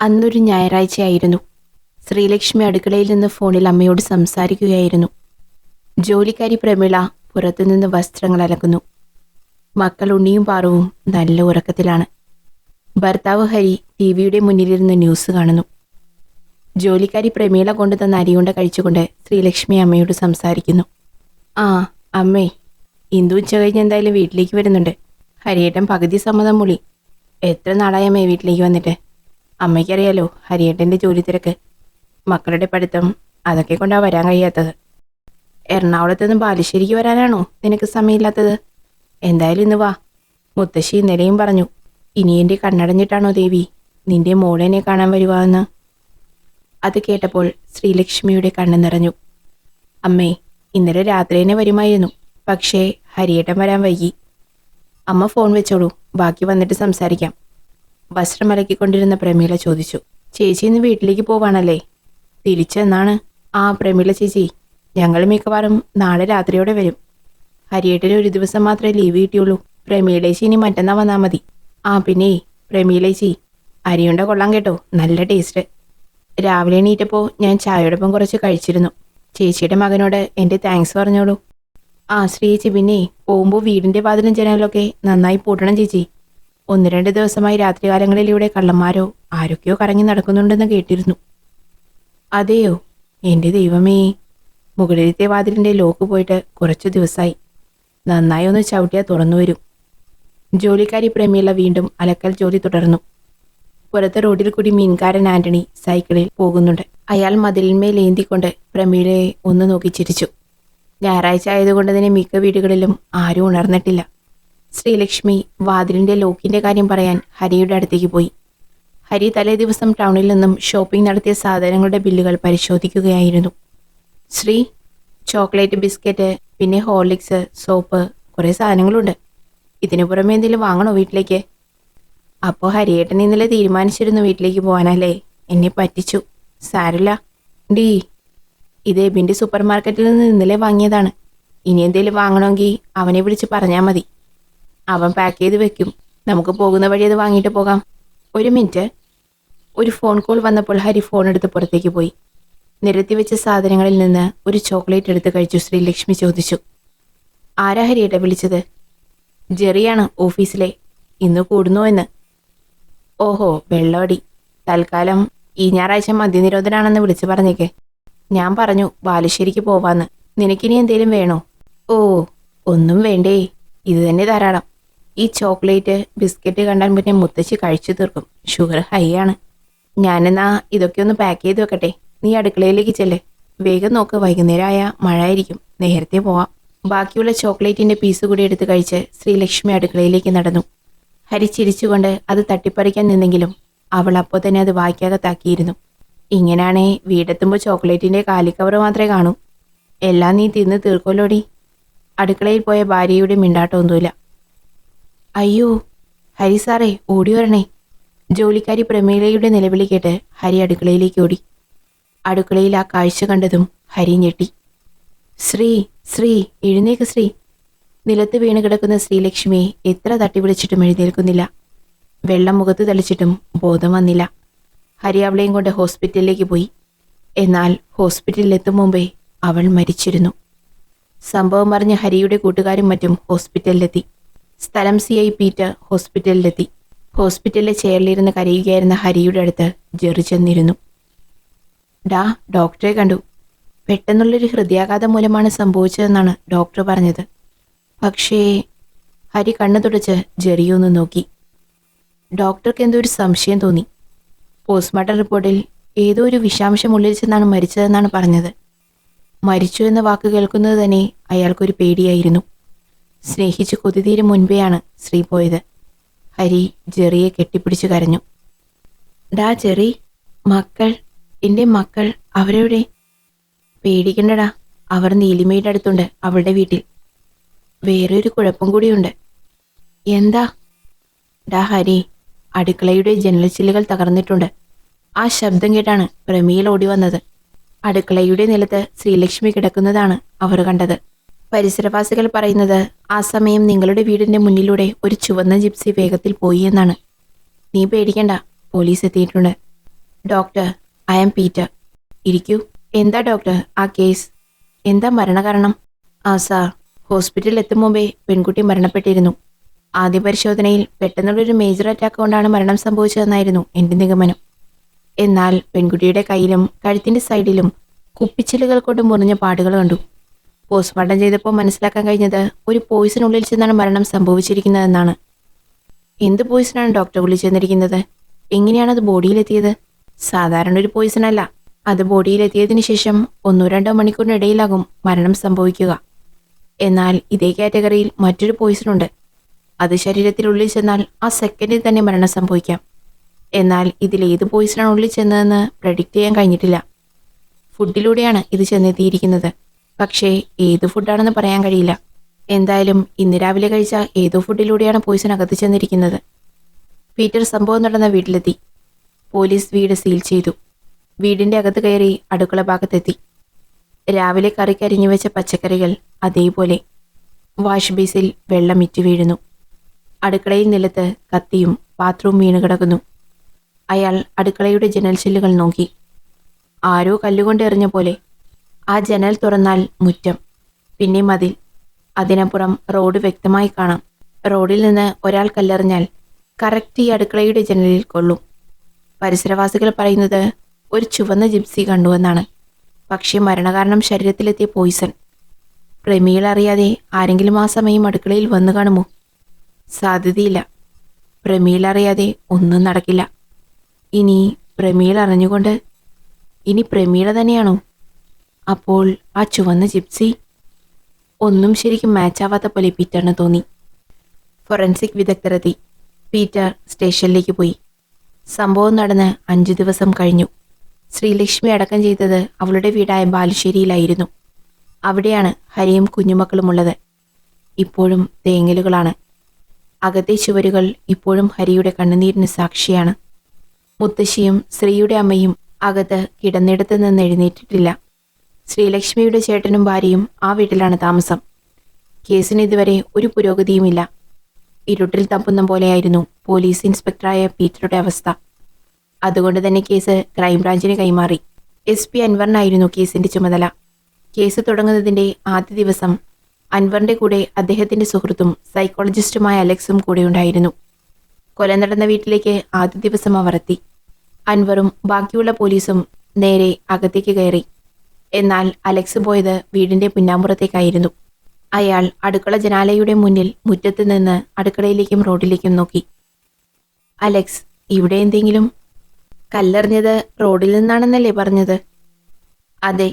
അന്നൊരു ഞായറാഴ്ചയായിരുന്നു. ശ്രീലക്ഷ്മി അടുക്കളയിൽ നിന്ന് ഫോണിൽ അമ്മയോട് സംസാരിക്കുകയായിരുന്നു. ജോലിക്കാരി പ്രമീള പുറത്തുനിന്ന് വസ്ത്രങ്ങൾ അലക്കുന്നു. മക്കൾ ഉണ്ണിയും പാറുവും നല്ല ഉറക്കത്തിലാണ്. ഭർത്താവ് ഹരി ടിവിയുടെ മുന്നിലിരുന്ന് ന്യൂസ് കാണുന്നു. ജോലിക്കാരി പ്രമീള കൊണ്ടുതന്ന അരിയുണ്ട കഴിച്ചുകൊണ്ട് ശ്രീലക്ഷ്മി അമ്മയോട് സംസാരിക്കുന്നു. ആ അമ്മേ, ഇന്ദു ഉച്ച കഴിഞ്ഞ് എന്തായാലും വീട്ടിലേക്ക് വരുന്നുണ്ട്. ഹരിയേട്ടൻ പകുതി സമ്മതം മൂളി. എത്ര നാളായി അമ്മേ വീട്ടിലേക്ക് വന്നിട്ട്? അമ്മയ്ക്കറിയാലോ ഹരിയേട്ടൻ്റെ ജോലി തിരക്ക്, മക്കളുടെ പഠിത്തം, അതൊക്കെ കൊണ്ടാണ് വരാൻ കഴിയാത്തത്. എറണാകുളത്ത് നിന്ന് ബാലുശ്ശേരിക്ക് വരാനാണോ നിനക്ക് സമയമില്ലാത്തത്? എന്തായാലും ഇന്ന് വാ. മുത്തശ്ശി ഇന്നലെയും പറഞ്ഞു, ഇനി എൻ്റെ കണ്ണടഞ്ഞിട്ടാണോ ദേവി നിന്റെ മോളെന്നെ കാണാൻ വരുവാന്ന്. അത് കേട്ടപ്പോൾ ശ്രീലക്ഷ്മിയുടെ കണ്ണ് നിറഞ്ഞു. അമ്മേ, ഇന്നലെ രാത്രി തന്നെ വരുമായിരുന്നു, പക്ഷേ ഹരിയേട്ടൻ വരാൻ വൈകി. അമ്മ ഫോൺ വെച്ചോളൂ, ബാക്കി വന്നിട്ട് സംസാരിക്കാം. വസ്ത്രമലക്കിക്കൊണ്ടിരുന്ന പ്രമീള ചോദിച്ചു. ചേച്ചി ഇന്ന് വീട്ടിലേക്ക് പോവാണല്ലേ? തിരിച്ചെന്നാണ്? ആ പ്രമീള ചേച്ചി, ഞങ്ങൾ മിക്കവാറും നാളെ രാത്രിയോടെ വരും. ഹരിയേട്ടന് ഒരു ദിവസം മാത്രമേ ലീവ് കിട്ടിയുള്ളൂ. പ്രമീളേച്ചി ഇനി മറ്റന്നാൾ വന്നാൽ മതി. ആ പിന്നെ പ്രമീളേച്ചി, അരിയുണ്ട കൊള്ളാം കേട്ടോ, നല്ല ടേസ്റ്റ്. രാവിലെ എണീറ്റപ്പോൾ ഞാൻ ചായയോടൊപ്പം കുറച്ച് കഴിച്ചിരുന്നു. ചേച്ചിയുടെ മകനോട് എൻ്റെ താങ്ക്സ് പറഞ്ഞോളൂ. ആ ശ്രീയേച്ചി, പിന്നെ പോകുമ്പോൾ വീടിൻ്റെ വാതിലും ജനലൊക്കെ നന്നായി പൂട്ടണം ചേച്ചി. 1-2 ദിവസമായി രാത്രികാലങ്ങളിലൂടെ കള്ളന്മാരോ ആരൊക്കെയോ കറങ്ങി നടക്കുന്നുണ്ടെന്ന് കേട്ടിരുന്നു. അതെയോ? എൻ്റെ ദൈവമേ, മുകളിലത്തെ വാതിലിൻ്റെ ലോക്ക് പോയിട്ട് കുറച്ചു ദിവസമായി. നന്നായി ഒന്ന് ചവിട്ടിയാൽ തുറന്നു വരും. ജോലിക്കാരി പ്രമീള വീണ്ടും അലക്കൽ ജോലി തുടർന്നു. പുറത്തെ റോഡിൽ കൂടി മീൻകാരൻ ആന്റണി സൈക്കിളിൽ പോകുന്നുണ്ട്. അയാൾ മതിലിന്മേൽ ഏന്തിക്കൊണ്ട് പ്രമീളയെ ഒന്ന് നോക്കി ചിരിച്ചു. ഞായറാഴ്ച ആയതുകൊണ്ട് തന്നെ മിക്ക വീടുകളിലും ആരും ഉണർന്നിട്ടില്ല. ശ്രീലക്ഷ്മി വാതിലിൻ്റെ ലോക്കിൻ്റെ കാര്യം പറയാൻ ഹരിയുടെ അടുത്തേക്ക് പോയി. ഹരി തലേ ദിവസം ടൗണിൽ നിന്നും ഷോപ്പിംഗ് നടത്തിയ സാധനങ്ങളുടെ ബില്ലുകൾ പരിശോധിക്കുകയായിരുന്നു. ശ്രീ, ചോക്ലേറ്റ്, ബിസ്ക്കറ്റ്, പിന്നെ ഹോർലിക്സ്, സോപ്പ്, കുറേ സാധനങ്ങളുണ്ട്. ഇതിനു പുറമെ എന്തെങ്കിലും വാങ്ങണോ വീട്ടിലേക്ക്? അപ്പോൾ ഹരിയേട്ടൻ ഇന്നലെ തീരുമാനിച്ചിരുന്നു വീട്ടിലേക്ക് പോകാനല്ലേ? എന്നെ പറ്റിച്ചു. സാരില്ല ഡീ, ഇത് എബിൻ്റെ സൂപ്പർ മാർക്കറ്റിൽ നിന്ന് ഇന്നലെ വാങ്ങിയതാണ്. ഇനി എന്തെങ്കിലും വാങ്ങണമെങ്കിൽ അവനെ വിളിച്ച് പറഞ്ഞാൽ മതി. അവൻ പാക്ക് ചെയ്ത് വെക്കും. നമുക്ക് പോകുന്ന വഴി അത് വാങ്ങിയിട്ട് പോകാം. 1 മിനിറ്റ്. ഒരു ഫോൺ കോൾ വന്നപ്പോൾ ഹരി ഫോൺ എടുത്ത് പുറത്തേക്ക് പോയി. നിരത്തി വെച്ച സാധനങ്ങളിൽ നിന്ന് ഒരു ചോക്ലേറ്റ് എടുത്ത് കഴിച്ചു ശ്രീലക്ഷ്മി ചോദിച്ചു. ആരാ ഹരിയേട്ട വിളിച്ചത്? ജെറിയാണ്, ഓഫീസിലെ. ഇന്ന് കൂടുന്നോ എന്ന്. ഓഹോ, വെള്ളമടി. തൽക്കാലം ഈ ഞായറാഴ്ച മദ്യനിരോധനാണെന്ന് വിളിച്ചു പറഞ്ഞേക്കെ. ഞാൻ പറഞ്ഞു ബാലുശ്ശേരിക്ക് പോവാന്ന്. നിനക്കിനി എന്തേലും വേണോ? ഓ, ഒന്നും വേണ്ടേ, ഇത് തന്നെ ധാരാളം. ഈ ചോക്ലേറ്റ്, ബിസ്ക്കറ്റ് കണ്ടാൽ പിന്നെ മുത്തശ്ശി കഴിച്ചു തീർക്കും. ഷുഗർ ഹൈ ആണ്. ഞാനെന്നാ ഇതൊക്കെ ഒന്ന് പാക്ക് ചെയ്ത് വെക്കട്ടെ. നീ അടുക്കളയിലേക്ക് ചെല്ല്. വേഗം നോക്ക്, വൈകുന്നേരമായ മഴ ആയിരിക്കും. നേരത്തെ പോവാം. ബാക്കിയുള്ള ചോക്ലേറ്റിൻ്റെ പീസ് കൂടി എടുത്ത് കഴിച്ച് ശ്രീലക്ഷ്മി അടുക്കളയിലേക്ക് നടന്നു. ഹരി ചിരിച്ചുകൊണ്ട് അത് തട്ടിപ്പറിക്കാൻ നിന്നെങ്കിലും അവൾ അപ്പോൾ തന്നെ അത് വായ്ക്കകത്താക്കിയിരുന്നു. ഇങ്ങനാണേ വീടെത്തുമ്പോൾ ചോക്ലേറ്റിൻ്റെ കാലിക്കവർ മാത്രമേ കാണൂ. എല്ലാം നീ തിന്ന് തീർക്കൊല്ലോടി. അടുക്കളയിൽ പോയ ഭാര്യയുടെ മിണ്ടാട്ടമൊന്നുമില്ല. അയ്യോ ഹരി സാറേ, ഓടി വരണേ. ജോലിക്കാരി പ്രമീളയുടെ നിലവിളി കേട്ട് ഹരി അടുക്കളയിലേക്ക് ഓടി. അടുക്കളയിൽ ആ കാഴ്ച കണ്ടതും ഹരി ഞെട്ടി. ശ്രീ, ശ്രീ, എഴുന്നേക്ക് ശ്രീ. നിലത്ത് വീണ് കിടക്കുന്ന ശ്രീലക്ഷ്മിയെ എത്ര തട്ടി വിളിച്ചിട്ടും എഴുന്നേൽക്കുന്നില്ല. വെള്ളം മുഖത്ത് തളിച്ചിട്ടും ബോധം വന്നില്ല. ഹരി അവളെയും കൊണ്ട് ഹോസ്പിറ്റലിലേക്ക് പോയി. എന്നാൽ ഹോസ്പിറ്റലിൽ എത്തും മുമ്പേ അവൾ മരിച്ചിരുന്നു. സംഭവം അറിഞ്ഞ ഹരിയുടെ കൂട്ടുകാരും മറ്റും ഹോസ്പിറ്റലിലെത്തി. സ്ഥലം CI പീറ്റർ ഹോസ്പിറ്റലിലെത്തി. ഹോസ്പിറ്റലിലെ ചെയറിലിരുന്ന് കരയുകയായിരുന്ന ഹരിയുടെ അടുത്ത് ജെറി ചെന്നിരുന്നു. ഡോക്ടറെ കണ്ടു. പെട്ടെന്നുള്ളൊരു ഹൃദയാഘാതം മൂലമാണ് സംഭവിച്ചതെന്നാണ് ഡോക്ടർ പറഞ്ഞത്. പക്ഷേ ഹരി കണ്ണു തുടച്ച് ജെറിയൊന്ന് നോക്കി. ഡോക്ടർക്ക് എന്തോ ഒരു സംശയം തോന്നി. പോസ്റ്റ്മോർട്ടം റിപ്പോർട്ടിൽ ഏതോ ഒരു വിഷാംശം ഉള്ളിൽ ചെന്നാണ് മരിച്ചതെന്നാണ് പറഞ്ഞത്. മരിച്ചു എന്ന വാക്ക് കേൾക്കുന്നത് തന്നെ അയാൾക്കൊരു പേടിയായിരുന്നു. സ്നേഹിച്ച് കൊതിതീരും മുൻപെയാണ് ശ്രീ പോയത്. ഹരി ജെറിയെ കെട്ടിപ്പിടിച്ച് കരഞ്ഞു. ജെറി, മക്കൾ, എൻ്റെ മക്കൾ, അവരെവിടെ? പേടിക്കണ്ടടാ, അവർ നീലിമയുടെ അടുത്തുണ്ട്, അവളുടെ വീട്ടിൽ. വേറൊരു കുഴപ്പം കൂടിയുണ്ട്. എന്താ? ഹരി, അടുക്കളയുടെ ജനൽച്ചില്ലുകൾ തകർന്നിട്ടുണ്ട്. ആ ശബ്ദം കേട്ടാണ് പ്രമീൾ ഓടി വന്നത്. അടുക്കളയുടെ നിലത്ത് ശ്രീലക്ഷ്മി കിടക്കുന്നതാണ് അവർ കണ്ടത്. പരിസരവാസികൾ പറയുന്നത് ആ സമയം നിങ്ങളുടെ വീടിൻ്റെ മുന്നിലൂടെ ഒരു ചുവന്ന ജിപ്സി വേഗത്തിൽ പോയി എന്നാണ്. നീ പേടിക്കണ്ട, പോലീസ് എത്തിയിട്ടുണ്ട്. Doctor, I am Peter. ഇരിക്കൂ. എന്താ ഡോക്ടർ ആ കേസ്? എന്താ മരണകാരണം? ആ സാർ, ഹോസ്പിറ്റലിൽ എത്തും മുമ്പേ പെൺകുട്ടി മരണപ്പെട്ടിരുന്നു. ആദ്യ പരിശോധനയിൽ പെട്ടെന്നുള്ളൊരു മേജർ അറ്റാക്ക് കൊണ്ടാണ് മരണം സംഭവിച്ചതെന്നായിരുന്നു എൻ്റെ നിഗമനം. എന്നാൽ പെൺകുട്ടിയുടെ കയ്യിലും കഴുത്തിൻ്റെ സൈഡിലും കുപ്പിച്ചില്ലുകൾ കൊണ്ട് മുറിഞ്ഞ പാടുകൾ കണ്ടു. പോസ്റ്റ്മോർട്ടം ചെയ്തപ്പോൾ മനസ്സിലാക്കാൻ കഴിഞ്ഞത് ഒരു പോയിസണുള്ളിൽ ചെന്നാണ് മരണം സംഭവിച്ചിരിക്കുന്നതെന്നാണ്. എന്ത് പോയിസണാണ് ഡോക്ടർ ഉള്ളിൽ ചെന്നിരിക്കുന്നത്? എങ്ങനെയാണ് അത് ബോഡിയിലെത്തിയത്? സാധാരണ ഒരു പോയിസൺ അല്ല. അത് ബോഡിയിലെത്തിയതിനു ശേഷം 1-2 മണിക്കൂറിനിടയിലാകും മരണം സംഭവിക്കുക. എന്നാൽ ഇതേ കാറ്റഗറിയിൽ മറ്റൊരു പോയിസൺ ഉണ്ട്. അത് ശരീരത്തിനുള്ളിൽ ചെന്നാൽ ആ സെക്കൻഡിൽ തന്നെ മരണം സംഭവിക്കാം. എന്നാൽ ഇതിലേത് പോയിസണാണ് ഉള്ളിൽ ചെന്നതെന്ന് പ്രഡിക്റ്റ് ചെയ്യാൻ കഴിഞ്ഞിട്ടില്ല. ഫുഡിലൂടെയാണ് ഇത് ചെന്നെത്തിയിരിക്കുന്നത്. പക്ഷേ ഏത് ഫുഡാണെന്ന് പറയാൻ കഴിയില്ല. എന്തായാലും ഇന്ന് രാവിലെ കഴിച്ച ഏതോ ഫുഡിലൂടെയാണ് പോയിസൺ അകത്ത് ചെന്നിരിക്കുന്നത്. പീറ്റർ സംഭവം നടന്ന വീട്ടിലെത്തി. പോലീസ് വീട് സീൽ ചെയ്തു. വീടിൻ്റെ അകത്ത് കയറി അടുക്കള ഭാഗത്തെത്തി. രാവിലെ കറിക്ക് അരിഞ്ഞു വെച്ച പച്ചക്കറികൾ അതേപോലെ. വാഷ് ബേസിൽ വെള്ളം ഇറ്റു വീഴുന്നു. അടുക്കളയിൽ നിലത്ത് കത്തിയും പാത്രവും വീണ് കിടക്കുന്നു. അയാൾ അടുക്കളയുടെ ജനൽ ചില്ലുകൾ നോക്കി. ആരോ കല്ലുകൊണ്ട് എറിഞ്ഞ പോലെ. ആ ജനൽ തുറന്നാൽ മുറ്റം, പിന്നെ മതിൽ, അതിനപ്പുറം റോഡ് വ്യക്തമായി കാണാം. റോഡിൽ നിന്ന് ഒരാൾ കല്ലെറിഞ്ഞാൽ കറക്റ്റ് ഈ അടുക്കളയുടെ ജനലിൽ കൊള്ളും. പരിസരവാസികൾ പറയുന്നത് ഒരു ചുവന്ന ജിപ്സി കണ്ടുവെന്നാണ്. പക്ഷേ മരണകാരണം ശരീരത്തിലെത്തിയ പോയിസൺ. പ്രമീൾ അറിയാതെ ആരെങ്കിലും ആ സമയം അടുക്കളയിൽ വന്നു കാണുമോ? സാധ്യതയില്ല. പ്രമീൾ അറിയാതെ ഒന്നും നടക്കില്ല. ഇനി പ്രമീൾ അറിഞ്ഞുകൊണ്ട്? ഇനി പ്രമീള തന്നെയാണോ? അപ്പോൾ ആ ചുവന്ന ജിപ്സി? ഒന്നും ശരിക്കും മാച്ചാവാത്ത പോലെ പീറ്ററിന് തോന്നി. ഫോറൻസിക് വിദഗ്ധരെത്തി. പീറ്റർ സ്റ്റേഷനിലേക്ക് പോയി. സംഭവം നടന്ന് 5 ദിവസം കഴിഞ്ഞു. ശ്രീലക്ഷ്മി അടക്കം ചെയ്തത് അവളുടെ വീടായ ബാലുശ്ശേരിയിലായിരുന്നു. അവിടെയാണ് ഹരിയും കുഞ്ഞുമക്കളുമുള്ളത്. ഇപ്പോഴും തേങ്ങലുകളാണ്. അകത്തെ ചുവരുകൾ ഇപ്പോഴും ഹരിയുടെ കണ്ണുനീരിന് സാക്ഷിയാണ്. മുത്തശ്ശിയും ശ്രീയുടെ അമ്മയും അകത്ത് കിടന്നിടത്ത് നിന്ന് എഴുന്നേറ്റിട്ടില്ല. ശ്രീലക്ഷ്മിയുടെ ചേട്ടനും ഭാര്യയും ആ വീട്ടിലാണ് താമസം. കേസിന് ഇതുവരെ ഒരു പുരോഗതിയുമില്ല. ഇരുട്ടിൽ തപ്പുന്ന പോലെയായിരുന്നു പോലീസ് ഇൻസ്പെക്ടറായ പീറ്ററുടെ അവസ്ഥ. അതുകൊണ്ട് തന്നെ കേസ് ക്രൈംബ്രാഞ്ചിന് കൈമാറി. SP അൻവറിനായിരുന്നു കേസിന്റെ ചുമതല. കേസ് തുടങ്ങുന്നതിന്റെ ആദ്യ ദിവസം അൻവറിന്റെ കൂടെ അദ്ദേഹത്തിന്റെ സുഹൃത്തും സൈക്കോളജിസ്റ്റുമായ അലക്സും കൂടെയുണ്ടായിരുന്നു. കൊല നടന്ന വീട്ടിലേക്ക് ആദ്യ ദിവസം അവർ എത്തി. അൻവറും ബാക്കിയുള്ള പോലീസും നേരെ അകത്തേക്ക് കയറി. എന്നാൽ അലക്സ് പോയത് വീടിന്റെ പിന്നാമ്പുറത്തേക്കായിരുന്നു. അയാൾ അടുക്കള ജനാലയുടെ മുന്നിൽ മുറ്റത്ത് നിന്ന് അടുക്കളയിലേക്കും റോഡിലേക്കും നോക്കി. അലക്സ്, ഇവിടെ എന്തെങ്കിലും? കല്ലെറിഞ്ഞത് റോഡിൽ നിന്നാണെന്നല്ലേ പറഞ്ഞത്? അതെ.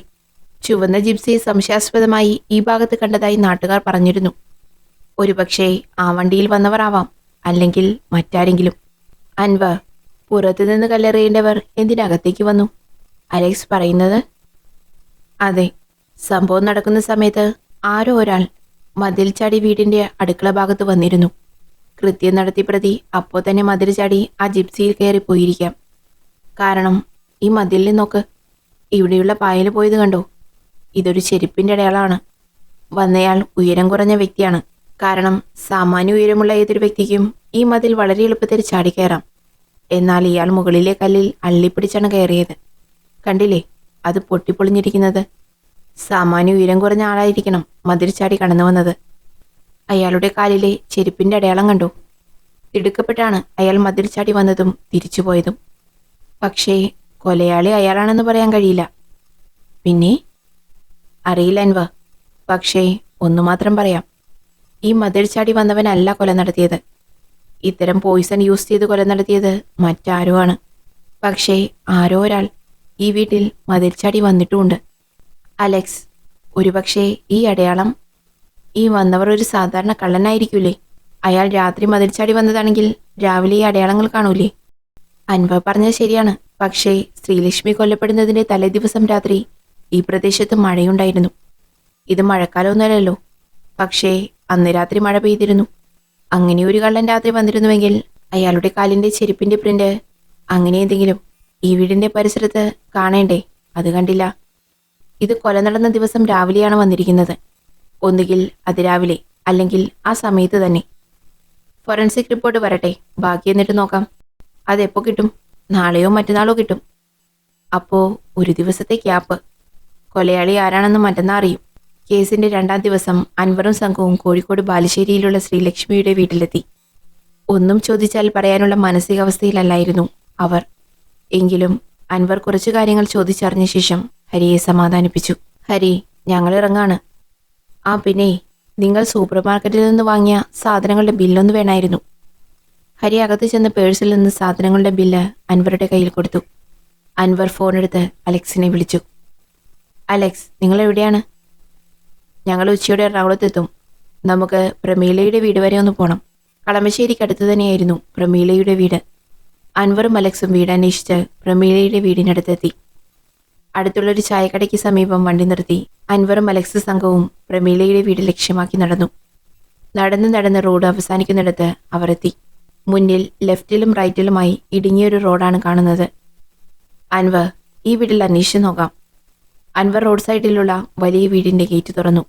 ചുവന്ന ജിപ്സിയെ സംശയാസ്പദമായി ഈ ഭാഗത്ത് കണ്ടതായി നാട്ടുകാർ പറഞ്ഞിരുന്നു. ഒരുപക്ഷേ ആ വണ്ടിയിൽ വന്നവർ ആവാം, അല്ലെങ്കിൽ മറ്റാരെങ്കിലും. അൻവർ, പുറത്തുനിന്ന് കല്ലെറിയേണ്ടവർ എന്തിനകത്തേക്ക് വന്നു? അലക്സ് പറയുന്നത്. അതെ, സംഭവം നടക്കുന്ന സമയത്ത് ആരോ ഒരാൾ മതിൽ ചാടി വീടിന്റെ അടുക്കള ഭാഗത്ത് വന്നിരുന്നു. കൃത്യം നടത്തി പ്രതി അപ്പോൾ തന്നെ മതിൽ ചാടി ആ ജിപ്സിയിൽ കയറി പോയിരിക്കാം. കാരണം ഈ മതിലിൽ നോക്ക്, ഇവിടെയുള്ള പായൽ പോയത് കണ്ടോ? ഇതൊരു ചെരുപ്പിന്റെ അടയാളമാണ്. വന്നയാൾ ഉയരം കുറഞ്ഞ വ്യക്തിയാണ്. കാരണം സാമാന്യ ഉയരമുള്ള ഏതൊരു വ്യക്തിക്കും ഈ മതിൽ വളരെ എളുപ്പത്തിൽ ചാടിക്കയറാം. എന്നാൽ ഇയാൾ മുകളിലെ കല്ലിൽ അള്ളിപ്പിടിച്ചാണ് കയറിയത്. കണ്ടില്ലേ, അത് പൊട്ടിപ്പൊളിഞ്ഞിരിക്കുന്നത്. സാമാന്യ ഉയരം കുറഞ്ഞ ആളായിരിക്കണം മതിൽ ചാടി കടന്നു വന്നത്. അയാളുടെ കാലിലെ ചെരുപ്പിന്റെ അടയാളം കണ്ടു. തിടുക്കപ്പെട്ടാണ് അയാൾ മതിൽ ചാടി വന്നതും തിരിച്ചുപോയതും. പക്ഷേ കൊലയാളി അയാളാണെന്ന് പറയാൻ കഴിയില്ല. പിന്നെ? അറിയില്ല അൻവർ. പക്ഷേ ഒന്നു മാത്രം പറയാം, ഈ മതിൽ ചാടി വന്നവനല്ല കൊല നടത്തിയത്. ഇത്തരം പോയിസൺ യൂസ് ചെയ്ത് കൊല നടത്തിയത് മറ്റാരോ ആണ്. പക്ഷേ ആരോ ഒരാൾ ഈ വീട്ടിൽ മതിൽ ചാടി വന്നിട്ടുമുണ്ട്. അലക്സ്, ഒരുപക്ഷേ ഈ അടയാളം, ഈ വന്നവർ ഒരു സാധാരണ കള്ളനായിരിക്കൂലേ? അയാൾ രാത്രി മതിൽ ചാടി വന്നതാണെങ്കിൽ രാവിലെ ഈ അടയാളങ്ങൾ കാണൂലേ? അൻവർ പറഞ്ഞത് ശരിയാണ്. പക്ഷേ ശ്രീലക്ഷ്മി കൊല്ലപ്പെടുന്നതിന്റെ തലേദിവസം രാത്രി ഈ പ്രദേശത്ത് മഴയുണ്ടായിരുന്നു. ഇത് മഴക്കാലമൊന്നുമല്ലല്ലോ. പക്ഷേ അന്ന് രാത്രി മഴ പെയ്തിരുന്നു. അങ്ങനെ ഒരു കള്ളൻ രാത്രി വന്നിരുന്നുവെങ്കിൽ അയാളുടെ കാലിന്റെ ചെരുപ്പിന്റെ പ്രിന്റ് അങ്ങനെ എന്തെങ്കിലും ഈ വീടിന്റെ പരിസരത്ത് കാണേണ്ടേ? അത് കണ്ടില്ല. ഇത് കൊല നടന്ന ദിവസം രാവിലെയാണ് വന്നിരിക്കുന്നത്. ഒന്നുകിൽ അതിരാവിലെ, അല്ലെങ്കിൽ ആ സമയത്ത് തന്നെ. ഫോറൻസിക് റിപ്പോർട്ട് വരട്ടെ, ബാക്കി എന്നിട്ട് നോക്കാം. അതെപ്പോൾ കിട്ടും? നാളെയോ മറ്റന്നാളോ കിട്ടും. അപ്പോ ഒരു ദിവസത്തെ ക്യാപ്പ്. കൊലയാളി ആരാണെന്ന് മറ്റന്നാ അറിയും. കേസിന്റെ 2ാം ദിവസം അൻവറും സംഘവും കോഴിക്കോട് ബാലുശ്ശേരിയിലുള്ള ശ്രീലക്ഷ്മിയുടെ വീട്ടിലെത്തി. ഒന്നും ചോദിച്ചാൽ പറയാനുള്ള മാനസികാവസ്ഥയിലല്ലായിരുന്നു അവർ. എങ്കിലും അൻവർ കുറച്ചു കാര്യങ്ങൾ ചോദിച്ചറിഞ്ഞ ശേഷം ഹരിയെ സമാധാനിപ്പിച്ചു. ഹരി, ഞങ്ങൾ ഇറങ്ങാണ്. ആ പിന്നെ, നിങ്ങൾ സൂപ്പർ മാർക്കറ്റിൽ നിന്ന് വാങ്ങിയ സാധനങ്ങളുടെ ബില്ലൊന്ന് വേണമായിരുന്നു. ഹരി അകത്ത് ചെന്ന് പേഴ്സിൽ നിന്ന് സാധനങ്ങളുടെ ബില്ല് അൻവറുടെ കയ്യിൽ കൊടുത്തു. അൻവർ ഫോണെടുത്ത് അലക്സിനെ വിളിച്ചു. അലക്സ്, നിങ്ങൾ എവിടെയാണ്? ഞങ്ങൾ ഉച്ചയോടെ എറണാകുളത്തെത്തും. നമുക്ക് പ്രമീളയുടെ വീട് വരെ ഒന്ന് പോകണം. കളമശ്ശേരിക്കടുത്ത് തന്നെയായിരുന്നു പ്രമീളയുടെ വീട്. അൻവറും അലക്സും വീട് അന്വേഷിച്ച് പ്രമീളയുടെ വീടിനടുത്തെത്തി. അടുത്തുള്ളൊരു ചായക്കടയ്ക്ക് സമീപം വണ്ടി നിർത്തി അൻവറും അലക്സ് സംഘവും പ്രമീളയുടെ വീട് ലക്ഷ്യമാക്കി നടന്നു. നടന്ന് റോഡ് അവസാനിക്കുന്നിടത്ത് അവർ എത്തി. മുന്നിൽ ലെഫ്റ്റിലും റൈറ്റിലുമായി ഇടുങ്ങിയൊരു റോഡാണ് കാണുന്നത്. അൻവർ, ഈ വീട്ടിൽ അന്വേഷിച്ച് നോക്കാം. അൻവർ റോഡ് സൈഡിലുള്ള വലിയ വീടിന്റെ ഗേറ്റ് തുറന്നു.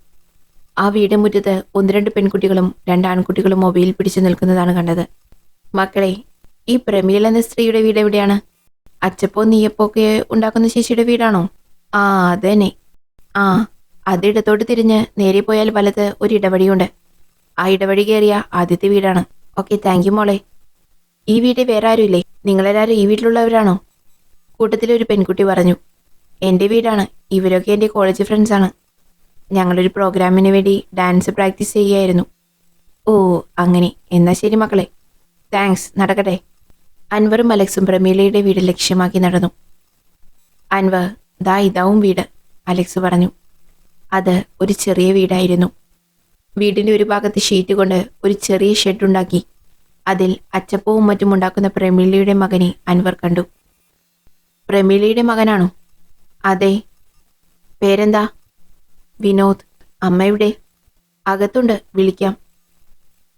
ആ വീട് മുറ്റത്ത് 1-2 പെൺകുട്ടികളും 2 ആൺകുട്ടികളും മൊബൈൽ പിടിച്ചു നിൽക്കുന്നതാണ് കണ്ടത്. മക്കളെ, ഈ പ്രമീള എന്ന സ്ത്രീയുടെ വീട് എവിടെയാണ്? അച്ചപ്പോ നീയപ്പോ ഒക്കെ ഉണ്ടാക്കുന്ന ചേച്ചിയുടെ വീടാണോ? ആ, അതന്നെ. ആ, അത് ഇടത്തോട്ട് തിരിഞ്ഞ് നേരെ പോയാൽ വലത്ത് ഒരു ഇടവഴിയുണ്ട്. ആ ഇടവഴി കയറിയ ആദ്യത്തെ വീടാണ്. ഓക്കെ, താങ്ക് യു മോളെ. ഈ വീട്ടിൽ വേറെ ആരുമില്ലേ? നിങ്ങളെല്ലാവരും ഈ വീട്ടിലുള്ളവരാണോ? കൂട്ടത്തിലൊരു പെൺകുട്ടി പറഞ്ഞു. എൻ്റെ വീടാണ്. ഇവരൊക്കെ എൻ്റെ കോളേജ് ഫ്രണ്ട്സാണ്. ഞങ്ങളൊരു പ്രോഗ്രാമിന് വേണ്ടി ഡാൻസ് പ്രാക്ടീസ് ചെയ്യുകയായിരുന്നു. ഓ, അങ്ങനെ. എന്നാ ശരി മക്കളെ. താങ്ക്സ്, നടക്കട്ടെ. അൻവറും അലക്സും പ്രമീളയുടെ വീട് ലക്ഷ്യമാക്കി നടന്നു. അൻവർ, ദാ ഇതാവും വീട്, അലക്സ് പറഞ്ഞു. അത് ഒരു ചെറിയ വീടായിരുന്നു. വീടിന്റെ ഒരു ഭാഗത്ത് ഷീറ്റ് കൊണ്ട് ഒരു ചെറിയ ഷെഡ് ഉണ്ടാക്കി അതിൽ അച്ചപ്പവും മറ്റും ഉണ്ടാക്കുന്ന പ്രമീളയുടെ മകനെ അൻവർ കണ്ടു. പ്രമീളയുടെ മകനാണോ? അതെ. പേരെന്താ? വിനോദ്. അമ്മയുടെ? അകത്തുണ്ട്, വിളിക്കാം.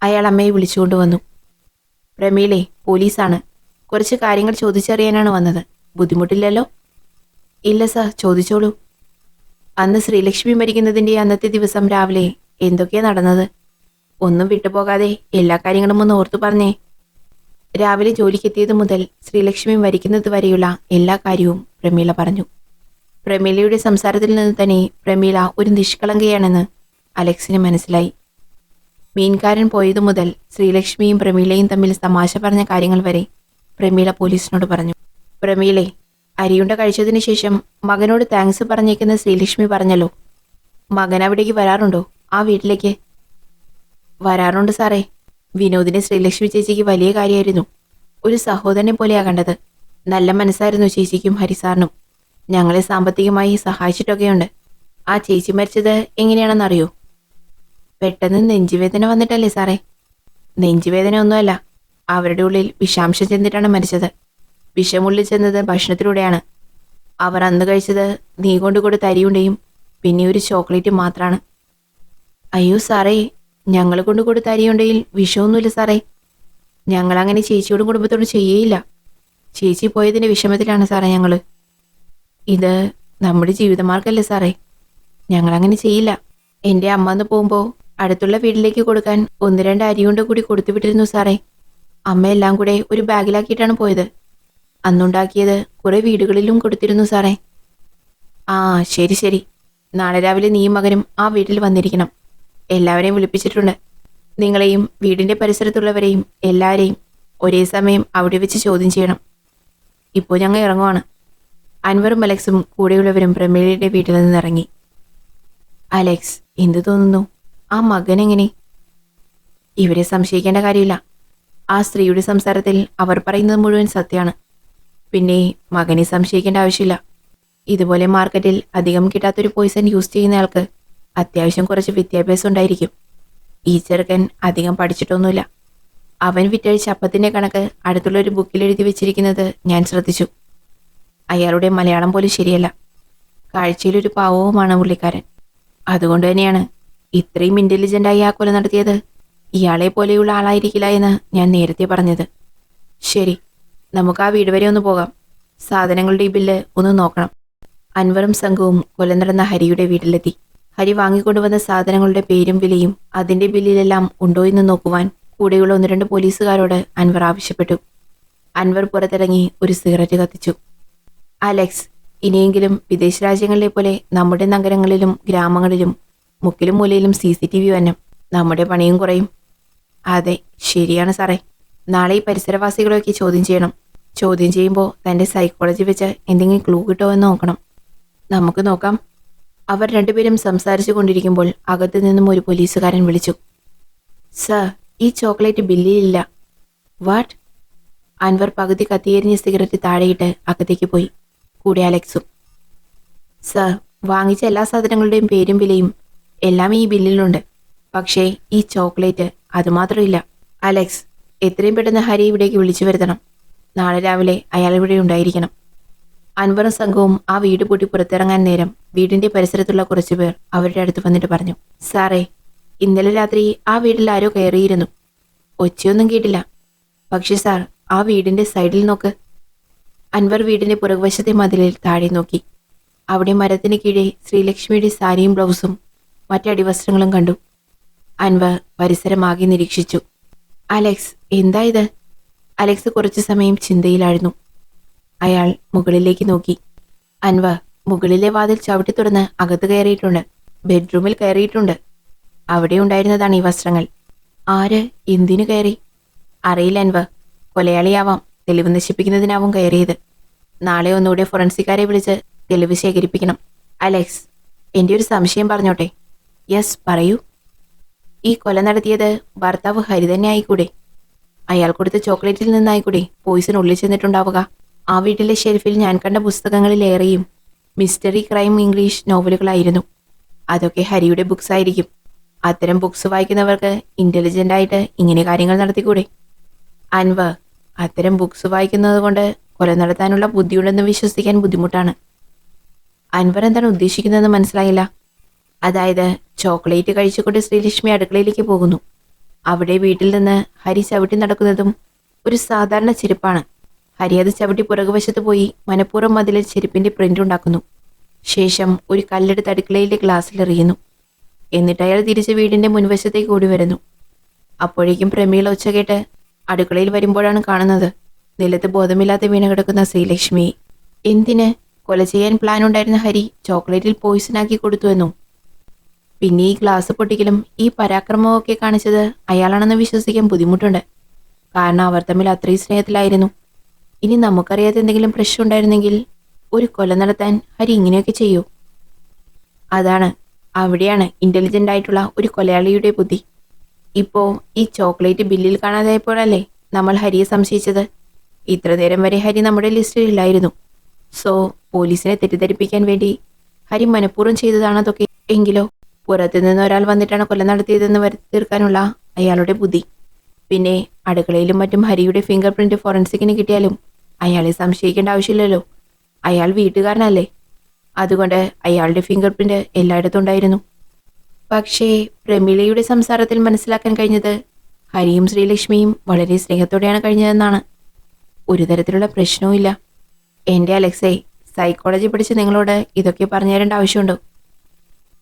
അയാൾ അമ്മയെ വിളിച്ചുകൊണ്ടുവന്നു. പ്രമീളെ, പോലീസാണ്. കുറച്ച് കാര്യങ്ങൾ ചോദിച്ചറിയാനാണ് വന്നത്. ബുദ്ധിമുട്ടില്ലല്ലോ? ഇല്ല സാർ, ചോദിച്ചോളൂ. അന്ന് ശ്രീലക്ഷ്മി മരിക്കുന്നതിൻ്റെ അന്നത്തെ ദിവസം രാവിലെ എന്തൊക്കെയാ നടന്നത്? ഒന്നും വിട്ടുപോകാതെ എല്ലാ കാര്യങ്ങളും ഒന്ന് ഓർത്തു പറഞ്ഞേ. രാവിലെ ജോലിക്കെത്തിയത് മുതൽ ശ്രീലക്ഷ്മി മരിക്കുന്നത് വരെയുള്ള എല്ലാ കാര്യവും പ്രമീള പറഞ്ഞു. പ്രമീളയുടെ സംസാരത്തിൽ നിന്ന് തന്നെ പ്രമീള ഒരു നിഷ്കളങ്കയാണെന്ന് അലക്സിന് മനസ്സിലായി. മീൻകാരൻ പോയതു മുതൽ ശ്രീലക്ഷ്മിയും പ്രമീളയും തമ്മിൽ തമാശ പറഞ്ഞ കാര്യങ്ങൾ വരെ പ്രമീള പോലീസിനോട് പറഞ്ഞു. പ്രമീളെ, അരിയുണ്ട കഴിച്ചതിന് ശേഷം മകനോട് താങ്ക്സ് പറഞ്ഞേക്കുന്ന ശ്രീലക്ഷ്മി പറഞ്ഞല്ലോ. മകൻ അവിടേക്ക് വരാറുണ്ടോ? ആ വീട്ടിലേക്ക്? വരാറുണ്ട് സാറേ. വിനോദിനെ ശ്രീലക്ഷ്മി ചേച്ചിക്ക് വലിയ കാര്യമായിരുന്നു. ഒരു സഹോദരനെ പോലെയാ കണ്ടത്. നല്ല മനസ്സായിരുന്നു ചേച്ചിക്കും ഹരിസാറിനും. ഞങ്ങളെ സാമ്പത്തികമായി സഹായിച്ചിട്ടൊക്കെയുണ്ട്. ആ ചേച്ചി മരിച്ചത് എങ്ങനെയാണെന്നറിയോ? പെട്ടെന്ന് നെഞ്ചുവേദന വന്നിട്ടല്ലേ സാറേ? നെഞ്ചുവേദന ഒന്നുമല്ല, അവരുടെ ഉള്ളിൽ വിഷാംശം ചെന്നിട്ടാണ് മരിച്ചത്. വിഷമുള്ളിൽ ചെന്നത് ഭക്ഷണത്തിലൂടെയാണ്. അവർ അന്ന് കഴിച്ചത് നീ കൊണ്ടുകൊടുത്ത അരിയുണ്ടയും പിന്നെ ഒരു ചോക്ലേറ്റും മാത്രമാണ്. അയ്യോ സാറേ, ഞങ്ങൾ കൊണ്ടുകൊടുത്ത അരിയുണ്ടയിൽ വിഷമൊന്നുമില്ല സാറേ. ഞങ്ങളങ്ങനെ ചേച്ചിയോടും കുടുംബത്തോടും ചെയ്യേയില്ല. ചേച്ചി പോയതിൻ്റെ വിഷമത്തിലാണ് സാറേ ഞങ്ങൾ. ഇത് നമ്മുടെ ജീവിതമാർഗമല്ലേ സാറേ? ഞങ്ങളങ്ങനെ ചെയ്യില്ല. എൻ്റെ അമ്മ എന്ന് പോകുമ്പോൾ അടുത്തുള്ള വീട്ടിലേക്ക് കൊടുക്കാൻ 1-2 അരിയുണ്ട കൂടി കൊടുത്തു വിട്ടിരുന്നു സാറേ. അമ്മ എല്ലാം കൂടെ ഒരു ബാഗിലാക്കിയിട്ടാണ് പോയത്. അന്നുണ്ടാക്കിയത് കുറെ വീടുകളിലും കൊടുത്തിരുന്നു സാറേ. ആ, ശരി ശരി. നാളെ രാവിലെ നീയും മകനും ആ വീട്ടിൽ വന്നിരിക്കണം. എല്ലാവരെയും വിളിപ്പിച്ചിട്ടുണ്ട്. നിങ്ങളെയും വീടിന്റെ പരിസരത്തുള്ളവരെയും എല്ലാവരെയും ഒരേ സമയം അവിടെ വെച്ച് ചോദ്യം ചെയ്യണം. ഇപ്പോൾ ഞങ്ങൾ ഇറങ്ങുവാണ്. അൻവറും അലക്സും കൂടെയുള്ളവരും പ്രമീളയുടെ വീട്ടിൽ നിന്ന് ഇറങ്ങി. അലക്സ്, എന്തു തോന്നുന്നു? ആ മകൻ എങ്ങനെ? ഇവരെ സംശയിക്കേണ്ട കാര്യമില്ല. ആ സ്ത്രീയുടെ സംസാരത്തിൽ അവർ പറയുന്നത് മുഴുവൻ സത്യമാണ്. പിന്നെ മകനെ സംശയിക്കേണ്ട ആവശ്യമില്ല. ഇതുപോലെ മാർക്കറ്റിൽ അധികം കിട്ടാത്തൊരു പോയിസൺ യൂസ് ചെയ്യുന്നയാൾക്ക് അത്യാവശ്യം കുറച്ച് വിദ്യാഭ്യാസം ഉണ്ടായിരിക്കും. ഈ ചെറുക്കൻ അധികം പഠിച്ചിട്ടൊന്നുമില്ല. അവൻ വിറ്റഴിച്ച അപ്പത്തിൻ്റെ കണക്ക് അടുത്തുള്ള ഒരു ബുക്കിൽ എഴുതി വെച്ചിരിക്കുന്നത് ഞാൻ ശ്രദ്ധിച്ചു. അയാളുടെ മലയാളം പോലും ശരിയല്ല. കാഴ്ചയിലൊരു പാവവുമാണ് പുള്ളിക്കാരൻ. അതുകൊണ്ട് തന്നെയാണ് ഇത്രയും ഇൻ്റലിജൻ്റായി ആ കൊല നടത്തിയത്. ഇയാളെ പോലെയുള്ള ആളായിരിക്കില്ല എന്ന് ഞാൻ നേരത്തെ പറഞ്ഞത്. ശരി, നമുക്ക് ആ വീട് വരെ ഒന്ന് പോകാം. സാധനങ്ങളുടെ ഈ ബില്ല് ഒന്ന് നോക്കണം. അൻവറും സംഘവും കൊല നടന്ന ഹരിയുടെ വീട്ടിലെത്തി. ഹരി വാങ്ങിക്കൊണ്ടുവന്ന സാധനങ്ങളുടെ പേരും വിലയും അതിന്റെ ബില്ലിലെല്ലാം ഉണ്ടോ എന്ന് നോക്കുവാൻ കൂടെയുള്ള 1-2 പോലീസുകാരോട് അൻവർ ആവശ്യപ്പെട്ടു. അൻവർ പുറത്തിറങ്ങി ഒരു സിഗരറ്റ് കത്തിച്ചു. അലക്സ്, ഇനിയെങ്കിലും വിദേശ രാജ്യങ്ങളിലെ പോലെ നമ്മുടെ നഗരങ്ങളിലും ഗ്രാമങ്ങളിലും മുക്കിലും മൂലയിലും CCTV വന്നം. നമ്മുടെ പണിയും കുറയും. അതെ, ശരിയാണ് സാറേ. നാളെ ഈ പരിസരവാസികളെയൊക്കെ ചോദ്യം ചെയ്യണം. ചോദ്യം ചെയ്യുമ്പോൾ തൻ്റെ സൈക്കോളജി വെച്ച് എന്തെങ്കിലും ക്ലൂ കിട്ടുമോ എന്ന് നോക്കണം. നമുക്ക് നോക്കാം. അവർ രണ്ടുപേരും സംസാരിച്ചു കൊണ്ടിരിക്കുമ്പോൾ അകത്തു നിന്നും ഒരു പോലീസുകാരൻ വിളിച്ചു. സർ, ഈ ചോക്ലേറ്റ് ബില്ലിലില്ല. വാട്ട്? അൻവർ പകുതി കത്തിയെരിഞ്ഞ സിഗരറ്റ് താഴെയിട്ട് അകത്തേക്ക് പോയി. കൂടെ അലക്സും. സർ, വാങ്ങിച്ച എല്ലാ സാധനങ്ങളുടെയും പേരും വിലയും എല്ലാം ഈ ബില്ലിലുണ്ട്. പക്ഷേ ഈ ചോക്ലേറ്റ് അതുമാത്രമില്ല. അലക്സ്, എത്രയും പെട്ടെന്ന് ഹരി ഇവിടേക്ക് വിളിച്ചു വരുത്തണം. നാളെ രാവിലെ അയാൾ ഇവിടെ ഉണ്ടായിരിക്കണം. അൻവറും സംഘവും ആ വീട് പൂട്ടി പുറത്തിറങ്ങാൻ നേരം വീടിന്റെ പരിസരത്തുള്ള കുറച്ചുപേർ അവരുടെ അടുത്ത് വന്നിട്ട് പറഞ്ഞു. സാറേ, ഇന്നലെ രാത്രി ആ വീട്ടിൽ ആരോ കയറിയിരുന്നു. ഒച്ചയൊന്നും കേട്ടില്ല. പക്ഷേ സാർ, ആ വീടിന്റെ സൈഡിൽ നോക്ക്. അൻവർ വീടിന്റെ പുറകുവശത്തെ മതിലിൽ താഴെ നോക്കി. അവിടെ മരത്തിന് കീഴെ ശ്രീലക്ഷ്മിയുടെ സാരിയും ബ്ലൗസും മറ്റടിവസ്ത്രങ്ങളും കണ്ടു. അൻവർ പരിസരമാകെ നിരീക്ഷിച്ചു. അലക്സ്, എന്താ ഇത്? അലക്സ് കുറച്ചു സമയം ചിന്തയിലായിരുന്നു. അയാൾ മുകളിലേക്ക് നോക്കി. അൻവർ മുകളിലെ വാതിൽ ചവിട്ടി തുറന്ന് അകത്ത് കയറിയിട്ടുണ്ട്. ബെഡ്റൂമിൽ കയറിയിട്ടുണ്ട്. അവിടെ ഉണ്ടായിരുന്നതാണ് ഈ വസ്ത്രങ്ങൾ. ആര് എന്തിനു കയറി? അറിയില്ല അൻവർ. കൊലയാളിയാവാം, തെളിവ് നശിപ്പിക്കുന്നതിനാവും കയറിയത്. നാളെ ഒന്നുകൂടെ ഫോറൻസിക്കാരെ വിളിച്ച് തെളിവ് ശേഖരിപ്പിക്കണം. അലക്സ്, എൻ്റെ ഒരു സംശയം പറഞ്ഞോട്ടെ? യെസ്, പറയൂ. ഈ കൊല നടത്തിയത് ഭർത്താവ് ഹരി തന്നെ ആയിക്കൂടെ? അയാൾ കൊടുത്ത ചോക്ലേറ്റിൽ നിന്നായിക്കൂടെ പോയിസൺ ഉള്ളിൽ ചെന്നിട്ടുണ്ടാവുക? ആ വീട്ടിലെ ഷെൽഫിൽ ഞാൻ കണ്ട പുസ്തകങ്ങളിലേറെയും മിസ്റ്ററി ക്രൈം ഇംഗ്ലീഷ് നോവലുകളായിരുന്നു. അതൊക്കെ ഹരിയുടെ ബുക്സ് ആയിരിക്കും. അത്തരം ബുക്സ് വായിക്കുന്നവർക്ക് ഇന്റലിജന്റ് ആയിട്ട് ഇങ്ങനെ കാര്യങ്ങൾ നടത്തിക്കൂടെ? അൻവർ, അത്തരം ബുക്സ് വായിക്കുന്നത് കൊണ്ട് കൊല നടത്താനുള്ള ബുദ്ധിയുണ്ടെന്ന് വിശ്വസിക്കാൻ ബുദ്ധിമുട്ടാണ്. അൻവർ എന്താണ് ഉദ്ദേശിക്കുന്നതെന്ന് മനസ്സിലായില്ല. അതായത് ചോക്ലേറ്റ് കഴിച്ചുകൊണ്ട് ശ്രീലക്ഷ്മി അടുക്കളയിലേക്ക് പോകുന്നു. അവിടെ വീട്ടിൽ നിന്ന് ഹരി ചവിട്ടി നടക്കുന്നതും ഒരു സാധാരണ ചെരുപ്പാണ്. ഹരി അത് ചവിട്ടി പുറകുവശത്ത് പോയി മനഃപൂർവ്വം അതിലെ ചെരുപ്പിന്റെ പ്രിന്റ് ഉണ്ടാക്കുന്നു. ശേഷം ഒരു കല്ലെടുത്ത് അടുക്കളയിലെ ഗ്ലാസ്സിൽ എറിയുന്നു. എന്നിട്ട് അയാൾ തിരിച്ച് വീടിന്റെ മുൻവശത്തേക്ക് ഓടി വരുന്നു. അപ്പോഴേക്കും പ്രമീള ഒച്ച കേട്ട് അടുക്കളയിൽ വരുമ്പോഴാണ് കാണുന്നത് നിലത്ത് ബോധമില്ലാതെ വീണ് കിടക്കുന്ന ശ്രീലക്ഷ്മിയെ. എന്തിന്? കൊല ചെയ്യാൻ പ്ലാൻ ഉണ്ടായിരുന്ന ഹരി ചോക്ലേറ്റിൽ പോയിസനാക്കി കൊടുത്തുവെന്നോ? പിന്നെ ഈ ഗ്ലാസ് പൊട്ടിക്കലും ഈ പരാക്രമവും ഒക്കെ കാണിച്ചത് അയാളാണെന്ന് വിശ്വസിക്കാൻ ബുദ്ധിമുട്ടുണ്ട്. കാരണം അവർ തമ്മിൽ അത്രയും സ്നേഹത്തിലായിരുന്നു. ഇനി നമുക്കറിയാത്ത എന്തെങ്കിലും പ്രശ്നം ഉണ്ടായിരുന്നെങ്കിൽ ഒരു കൊല നടത്താൻ ഹരി ഇങ്ങനെയൊക്കെ ചെയ്യൂ? അവിടെയാണ് ഇന്റലിജന്റ് ആയിട്ടുള്ള ഒരു കൊലയാളിയുടെ ബുദ്ധി. ഇപ്പോ ഈ ചോക്ലേറ്റ് ബില്ലിൽ കാണാതായപ്പോഴല്ലേ നമ്മൾ ഹരിയെ സംശയിച്ചത്. ഇത്ര നേരം വരെ ഹരി നമ്മുടെ ലിസ്റ്റിൽ ഇല്ലായിരുന്നു. സോ പോലീസിനെ തെറ്റിദ്ധരിപ്പിക്കാൻ വേണ്ടി ഹരി മനഃപൂർവ്വം ചെയ്തതാണതൊക്കെ. എങ്കിലോ പുറത്തുനിന്ന് ഒരാൾ വന്നിട്ടാണ് കൊല നടത്തിയതെന്ന് വരുത്തി തീർക്കാനുള്ള അയാളുടെ ബുദ്ധി. പിന്നെ അടുക്കളയിലും മറ്റും ഹരിയുടെ ഫിംഗർ പ്രിന്റ് ഫോറൻസിക്കിന് കിട്ടിയാലും അയാളെ സംശയിക്കേണ്ട ആവശ്യമില്ലല്ലോ. അയാൾ വീട്ടുകാരനല്ലേ. അതുകൊണ്ട് അയാളുടെ ഫിംഗർ പ്രിന്റ് എല്ലായിടത്തും ഉണ്ടായിരുന്നു. പക്ഷേ പ്രമീളയുടെ സംസാരത്തിൽ മനസ്സിലാക്കാൻ കഴിഞ്ഞത് ഹരിയും ശ്രീലക്ഷ്മിയും വളരെ സ്നേഹത്തോടെയാണ് കഴിഞ്ഞതെന്നാണ്. ഒരു തരത്തിലുള്ള പ്രശ്നവും ഇല്ല. എൻ്റെ അലക്സേ, സൈക്കോളജി പഠിച്ച് നിങ്ങളോട് ഇതൊക്കെ പറഞ്ഞു തരേണ്ട ആവശ്യമുണ്ടോ?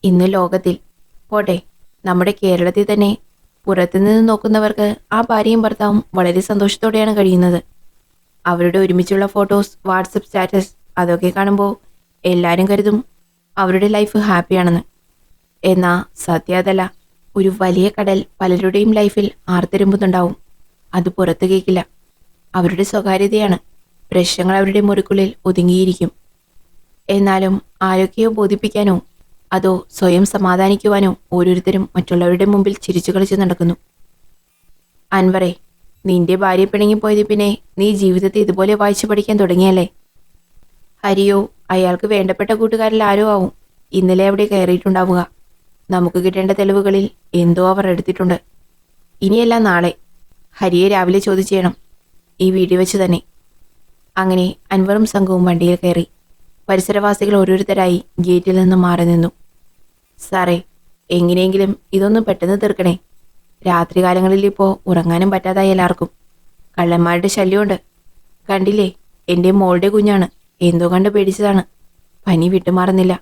ഇന്ന് ലോകത്തിൽ, പോട്ടെ നമ്മുടെ കേരളത്തിൽ തന്നെ, പുറത്തുനിന്ന് നോക്കുന്നവർക്ക് ആ ഭാര്യയും ഭർത്താവും വളരെ സന്തോഷത്തോടെയാണ് കഴിയുന്നത്. അവരുടെ ഒരുമിച്ചുള്ള ഫോട്ടോസ്, വാട്സപ്പ് സ്റ്റാറ്റസ് അതൊക്കെ കാണുമ്പോൾ എല്ലാവരും കരുതും അവരുടെ ലൈഫ് ഹാപ്പിയാണെന്ന്. എന്നാ സത്യം അതല്ല. ഒരു വലിയ കടൽ പലരുടെയും ലൈഫിൽ ആർത്തിരുമ്പുന്നുണ്ടാവും. അത് പുറത്തു കേൾക്കില്ല. അവരുടെ സ്വകാര്യതയാണ്. പ്രശ്നങ്ങൾ അവരുടെ മുറിക്കുള്ളിൽ ഒതുങ്ങിയിരിക്കും. എന്നാലും ആരൊക്കെയോ ബോധിപ്പിക്കാനോ അതോ സ്വയം സമാധാനിക്കുവാനോ ഓരോരുത്തരും മറ്റുള്ളവരുടെ മുമ്പിൽ ചിരിച്ചു കളിച്ച് നടക്കുന്നു. അൻവറെ, നിന്റെ ഭാര്യ പിണങ്ങിപ്പോയത് പിന്നെ നീ ജീവിതത്തെ ഇതുപോലെ വായിച്ചു പഠിക്കാൻ തുടങ്ങിയല്ലേ? ഹരിയോ അയാൾക്ക് വേണ്ടപ്പെട്ട കൂട്ടുകാരിൽ ആരോ ആവും ഇന്നലെ അവിടെ കയറിയിട്ടുണ്ടാവുക. നമുക്ക് കിട്ടേണ്ട തെളിവുകളിൽ എന്തോ അവർ എടുത്തിട്ടുണ്ട്. ഇനിയല്ല നാളെ ഹരിയെ രാവിലെ ചോദ്യം ചെയ്യണം, ഈ വീട്ടിൽ വെച്ച് തന്നെ. അങ്ങനെ അൻവറും സംഘവും വണ്ടിയിൽ കയറി. പരിസരവാസികൾ ഓരോരുത്തരായി ഗേറ്റിൽ നിന്ന് മാറി നിന്നു. സാറേ, എങ്ങനെയെങ്കിലും ഇതൊന്നും പെട്ടെന്ന് തീർക്കണേ. രാത്രികാലങ്ങളിൽ ഇപ്പോൾ ഉറങ്ങാനും പറ്റാതായി എല്ലാവർക്കും. കള്ളന്മാരുടെ ശല്യമുണ്ട്. കണ്ടില്ലേ, എൻ്റെ മോളുടെ കുഞ്ഞാണ്. എന്തോ കണ്ട് പേടിച്ചതാണ്. പനി വിട്ടുമാറുന്നില്ല.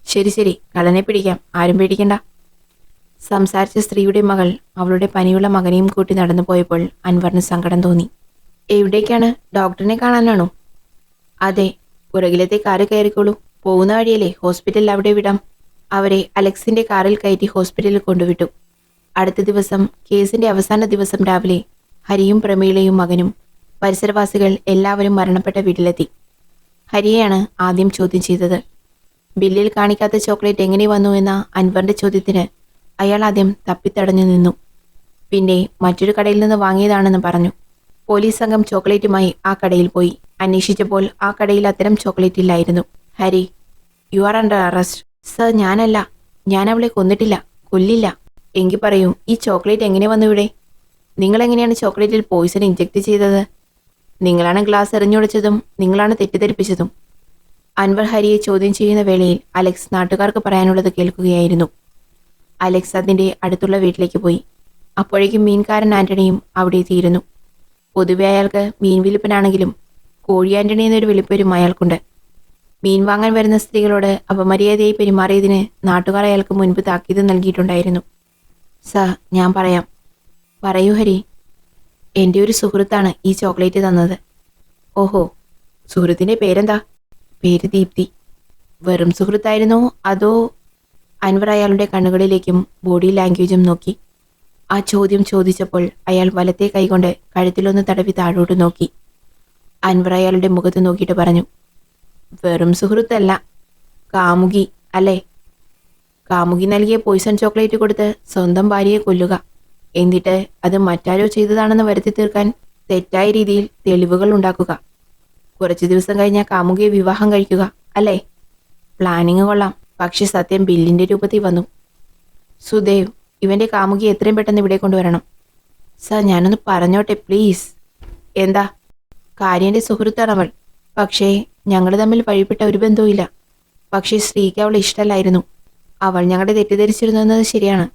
ശരി ശരി, കള്ളനെ പിടിക്കാം, ആരും പേടിക്കണ്ട. സംസാരിച്ച സ്ത്രീയുടെ മകൾ അവളുടെ പനിയുള്ള മകനെയും കൂട്ടി നടന്നു പോയപ്പോൾ അൻവറിന് സങ്കടം തോന്നി. എവിടേക്കാണ്? ഡോക്ടറിനെ കാണാനാണോ? അതെ, പുറകിലത്തെ കാറ് കയറിക്കോളൂ. പോകുന്ന വഴിയല്ലേ, ഹോസ്പിറ്റലിൽ അവിടെ വിടാം. അവരെ അലക്സിന്റെ കാറിൽ കയറ്റി ഹോസ്പിറ്റലിൽ കൊണ്ടുവിട്ടു. അടുത്ത ദിവസം, കേസിന്റെ അവസാന ദിവസം രാവിലെ, ഹരിയും പ്രമീളയും മകനും പരിസരവാസികൾ എല്ലാവരും മരണപ്പെട്ട വീട്ടിലെത്തി. ഹരിയെയാണ് ആദ്യം ചോദ്യം ചെയ്തത്. ബില്ലിൽ കാണിക്കാത്ത ചോക്ലേറ്റ് എങ്ങനെ വന്നു എന്ന അൻവറിന്റെ ചോദ്യത്തിന് അയാൾ ആദ്യം തപ്പിത്തടഞ്ഞു നിന്നു. പിന്നെ മറ്റൊരു കടയിൽ നിന്ന് വാങ്ങിയതാണെന്ന് പറഞ്ഞു. പോലീസ് സംഘം ചോക്ലേറ്റുമായി ആ കടയിൽ പോയി. അന്വേഷിച്ചപ്പോൾ ആ കടയിൽ അത്തരം ചോക്ലേറ്റ് ഇല്ലായിരുന്നു. Hari, you are under arrest. Sir, ഞാനല്ല. ഞാൻ അവളെ കൊന്നിട്ടില്ല, കൊല്ലില്ല. എങ്കിൽ പറയൂ, ഈ ചോക്ലേറ്റ് എങ്ങനെ വന്നു ഇവിടെ? നിങ്ങളെങ്ങനെയാണ് ചോക്ലേറ്റിൽ പോയിസൺ ഇഞ്ചെക്ട് ചെയ്തത്? നിങ്ങളാണ് ഗ്ലാസ് എറിഞ്ഞുടച്ചതും നിങ്ങളാണ് തെറ്റിദ്ധരിപ്പിച്ചതും. അൻവർ ഹരിയെ ചോദ്യം ചെയ്യുന്ന വേളയിൽ അലക്സ് നാട്ടുകാർക്ക് പറയാനുള്ളത് കേൾക്കുകയായിരുന്നു. അലക്സ് അതിൻ്റെ അടുത്തുള്ള വീട്ടിലേക്ക് പോയി. അപ്പോഴേക്കും മീൻകാരൻ ആന്റണിയും അവിടെ എത്തിയിരുന്നു. പൊതുവെ അയാൾക്ക് മീൻ വിൽപ്പനാണെങ്കിലും കോഴി ആന്റണി എന്നൊരു വിളിപ്പേരും അയാൾക്കുണ്ട്. മീൻ വാങ്ങാൻ വരുന്ന സ്ത്രീകളോട് അപമര്യാദയായി പെരുമാറിയതിന് നാട്ടുകാർ അയാൾക്ക് മുൻപ് താക്കീത് നൽകിയിട്ടുണ്ടായിരുന്നു. സർ, ഞാൻ പറയാം. പറയൂ ഹരി. എൻ്റെ ഒരു സുഹൃത്താണ് ഈ ചോക്ലേറ്റ് തന്നത്. ഓഹോ, സുഹൃത്തിൻ്റെ പേരെന്താ? പേര് ദീപ്തി. വെറും സുഹൃത്തായിരുന്നോ അതോ? അൻവർ അയാളുടെ കണ്ണുകളിലേക്കും ബോഡി ലാംഗ്വേജും നോക്കി. ആ ചോദ്യം ചോദിച്ചപ്പോൾ അയാൾ വലത്തെ കൈകൊണ്ട് കഴുത്തിലൊന്ന് തടവി താഴോട്ട് നോക്കി. അൻവർ അയാളുടെ മുഖത്ത് നോക്കിയിട്ട് പറഞ്ഞു, വെറും സുഹൃത്തല്ല, കാമുകി അല്ലേ? കാമുകി നൽകിയ പോയിസൺ ചോക്ലേറ്റ് കൊടുത്ത് സ്വന്തം ഭാര്യയെ കൊല്ലുക, എന്നിട്ട് അത് മറ്റാരോ ചെയ്തതാണെന്ന് വരുത്തി തീർക്കാൻ തെറ്റായ രീതിയിൽ തെളിവുകൾ ഉണ്ടാക്കുക, കുറച്ചു ദിവസം കഴിഞ്ഞാൽ കാമുകിയെ വിവാഹം കഴിക്കുക അല്ലേ? പ്ലാനിങ് കൊള്ളാം. പക്ഷെ സത്യം ബില്ലിന്റെ രൂപത്തിൽ വന്നു. സുദേവ്, ഇവന്റെ കാമുകിയെ എത്രയും പെട്ടെന്ന് ഇവിടെ കൊണ്ടുവരണം. സർ, ഞാനൊന്ന് പറഞ്ഞോട്ടെ പ്ലീസ്. എന്താ? കാര്യന്റെ സുഹൃത്താണവൾ. പക്ഷേ ഞങ്ങൾ തമ്മിൽ വഴിപ്പെട്ട ഒരു ബന്ധവുമില്ല. പക്ഷേ ശ്രീക്ക് അവളെ ഇഷ്ടമല്ലായിരുന്നു. അവൾ ഞങ്ങളെ തെറ്റിദ്ധരിച്ചിരുന്നു എന്നത് ശരിയാണ്.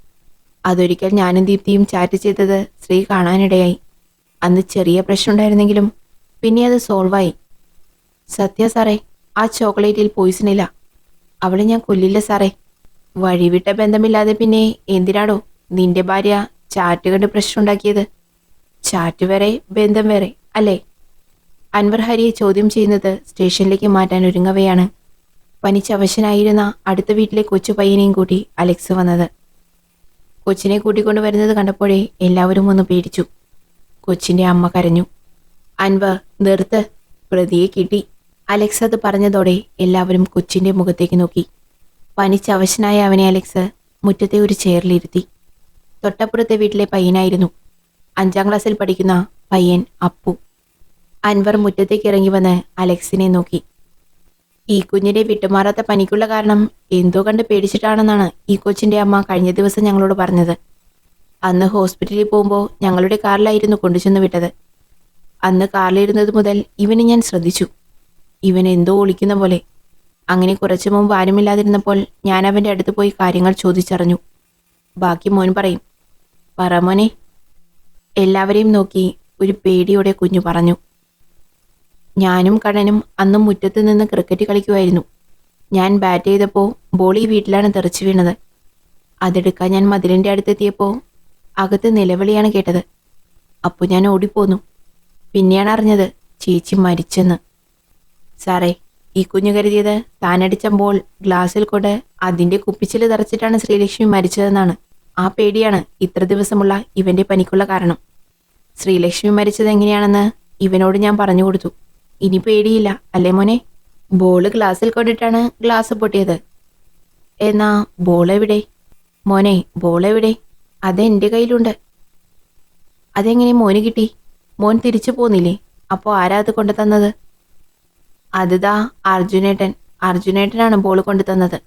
അതൊരിക്കൽ ഞാനും ദീപ്തിയും ചാറ്റ് ചെയ്തത് ശ്രീ കാണാനിടയായി. അന്ന് ചെറിയ പ്രശ്നമുണ്ടായിരുന്നെങ്കിലും പിന്നെ അത് സോൾവായി. സത്യ സാറേ, ആ ചോക്ലേറ്റിൽ പോയിസൺ ഇല്ല. അവളെ ഞാൻ കൊല്ലില്ല സാറേ. വഴിവിട്ട ബന്ധമില്ലാതെ പിന്നെ എന്തിനാടോ നിന്റെ ഭാര്യ ചാറ്റ് കണ്ട് പ്രശ്നമുണ്ടാക്കിയത്? ചാറ്റ് വേറെ ബന്ധം വേറെ അല്ലേ? അൻവർ ഹരിയെ ചോദ്യം ചെയ്യുന്നത് സ്റ്റേഷനിലേക്ക് മാറ്റാൻ ഒരുങ്ങവെയാണ് പനിച്ചവശനായിരുന്ന അടുത്ത വീട്ടിലെ കൊച്ചു പയ്യനെയും കൂട്ടി അലക്സ് വന്നത്. കൊച്ചിനെ കൂട്ടിക്കൊണ്ടു വരുന്നത് കണ്ടപ്പോഴേ എല്ലാവരും ഒന്ന് പേടിച്ചു. കൊച്ചിന്റെ അമ്മ കരഞ്ഞു. അൻവർ, നിർത്ത്, പ്രതിയെ കിട്ടി. അലക്സ് അത് പറഞ്ഞതോടെ എല്ലാവരും കൊച്ചിന്റെ മുഖത്തേക്ക് നോക്കി. പനിച്ചവശനായ അവനെ അലക്സ് മുറ്റത്തെ ഒരു ചെയറിലിരുത്തി. തൊട്ടപ്പുറത്തെ വീട്ടിലെ പയ്യനായിരുന്നു 5ാം ക്ലാസ്സിൽ പഠിക്കുന്ന പയ്യൻ അപ്പു. അൻവർ മുറ്റത്തേക്ക് ഇറങ്ങി വന്ന് അലക്സിനെ നോക്കി. ഈ കുഞ്ഞിനെ വിട്ടുമാറാത്ത പനിക്കുള്ള കാരണം എന്തോ കണ്ട് പേടിച്ചിട്ടാണെന്നാണ് ഈ കൊച്ചിന്റെ അമ്മ കഴിഞ്ഞ ദിവസം ഞങ്ങളോട് പറഞ്ഞത്. അന്ന് ഹോസ്പിറ്റലിൽ പോകുമ്പോൾ ഞങ്ങളുടെ കാറിലായിരുന്നു കൊണ്ടുചെന്ന് വിട്ടത്. അന്ന് കാറിലിരുന്നത് മുതൽ ഇവനെ ഞാൻ ശ്രദ്ധിച്ചു. ഇവൻ എന്തോ ഒളിക്കുന്ന പോലെ. അങ്ങനെ കുറച്ചു മുമ്പ് ആരുമില്ലാതിരുന്നപ്പോൾ ഞാൻ അവൻ്റെ അടുത്ത് പോയി കാര്യങ്ങൾ ചോദിച്ചറിഞ്ഞു. ബാക്കി മോൻ പറയും. പറ മോനെ. എല്ലാവരെയും നോക്കി ഒരു പേടിയോടെ കുഞ്ഞു പറഞ്ഞു. ഞാനും കണ്ണനും അന്നും മുറ്റത്ത് നിന്ന് ക്രിക്കറ്റ് കളിക്കുമായിരുന്നു. ഞാൻ ബാറ്റ് ചെയ്തപ്പോൾ ബോൾ ഈ വീട്ടിലാണ് തെറിച്ചു വീണത്. അതെടുക്കാൻ ഞാൻ മതിലിൻ്റെ അടുത്തെത്തിയപ്പോൾ അകത്ത് നിലവിളിയാണ് കേട്ടത്. അപ്പോൾ ഞാൻ ഓടിപ്പോന്നു. പിന്നെയാണ് അറിഞ്ഞത് ചേച്ചി മരിച്ചെന്ന്. സാറേ, ഈ കുഞ്ഞു കരുതിയത് താനടിച്ച ബോൾ ഗ്ലാസ്സിൽ കൊണ്ട് അതിൻ്റെ കുപ്പിച്ചിൽ തെറിച്ചിട്ടാണ് ശ്രീലക്ഷ്മി മരിച്ചതെന്നാണ്. ആ പേടിയാണ് ഇത്ര ദിവസമുള്ള ഇവൻ്റെ പനിക്കുള്ള കാരണം. ശ്രീലക്ഷ്മി മരിച്ചത് എങ്ങനെയാണെന്ന് ഇവനോട് ഞാൻ പറഞ്ഞു കൊടുത്തു. ഇനി പേടിയില്ല അല്ലേ മോനെ? ബോള് ഗ്ലാസ്സിൽ കൊണ്ടിട്ടാണ് ഗ്ലാസ് പൊട്ടിയത്. എന്നാ ബോൾ എവിടെ മോനെ? ബോൾ എവിടെ? അതെൻ്റെ കയ്യിലുണ്ട്. അതെങ്ങനെ മോന് കിട്ടി? മോൻ തിരിച്ചു പോന്നില്ലേ? അപ്പോൾ ആരാ അത് കൊണ്ടു തന്നത്? അതുതാ അർജുനേട്ടൻ. അർജുനേട്ടനാണ് ബോൾ കൊണ്ടു തന്നത്.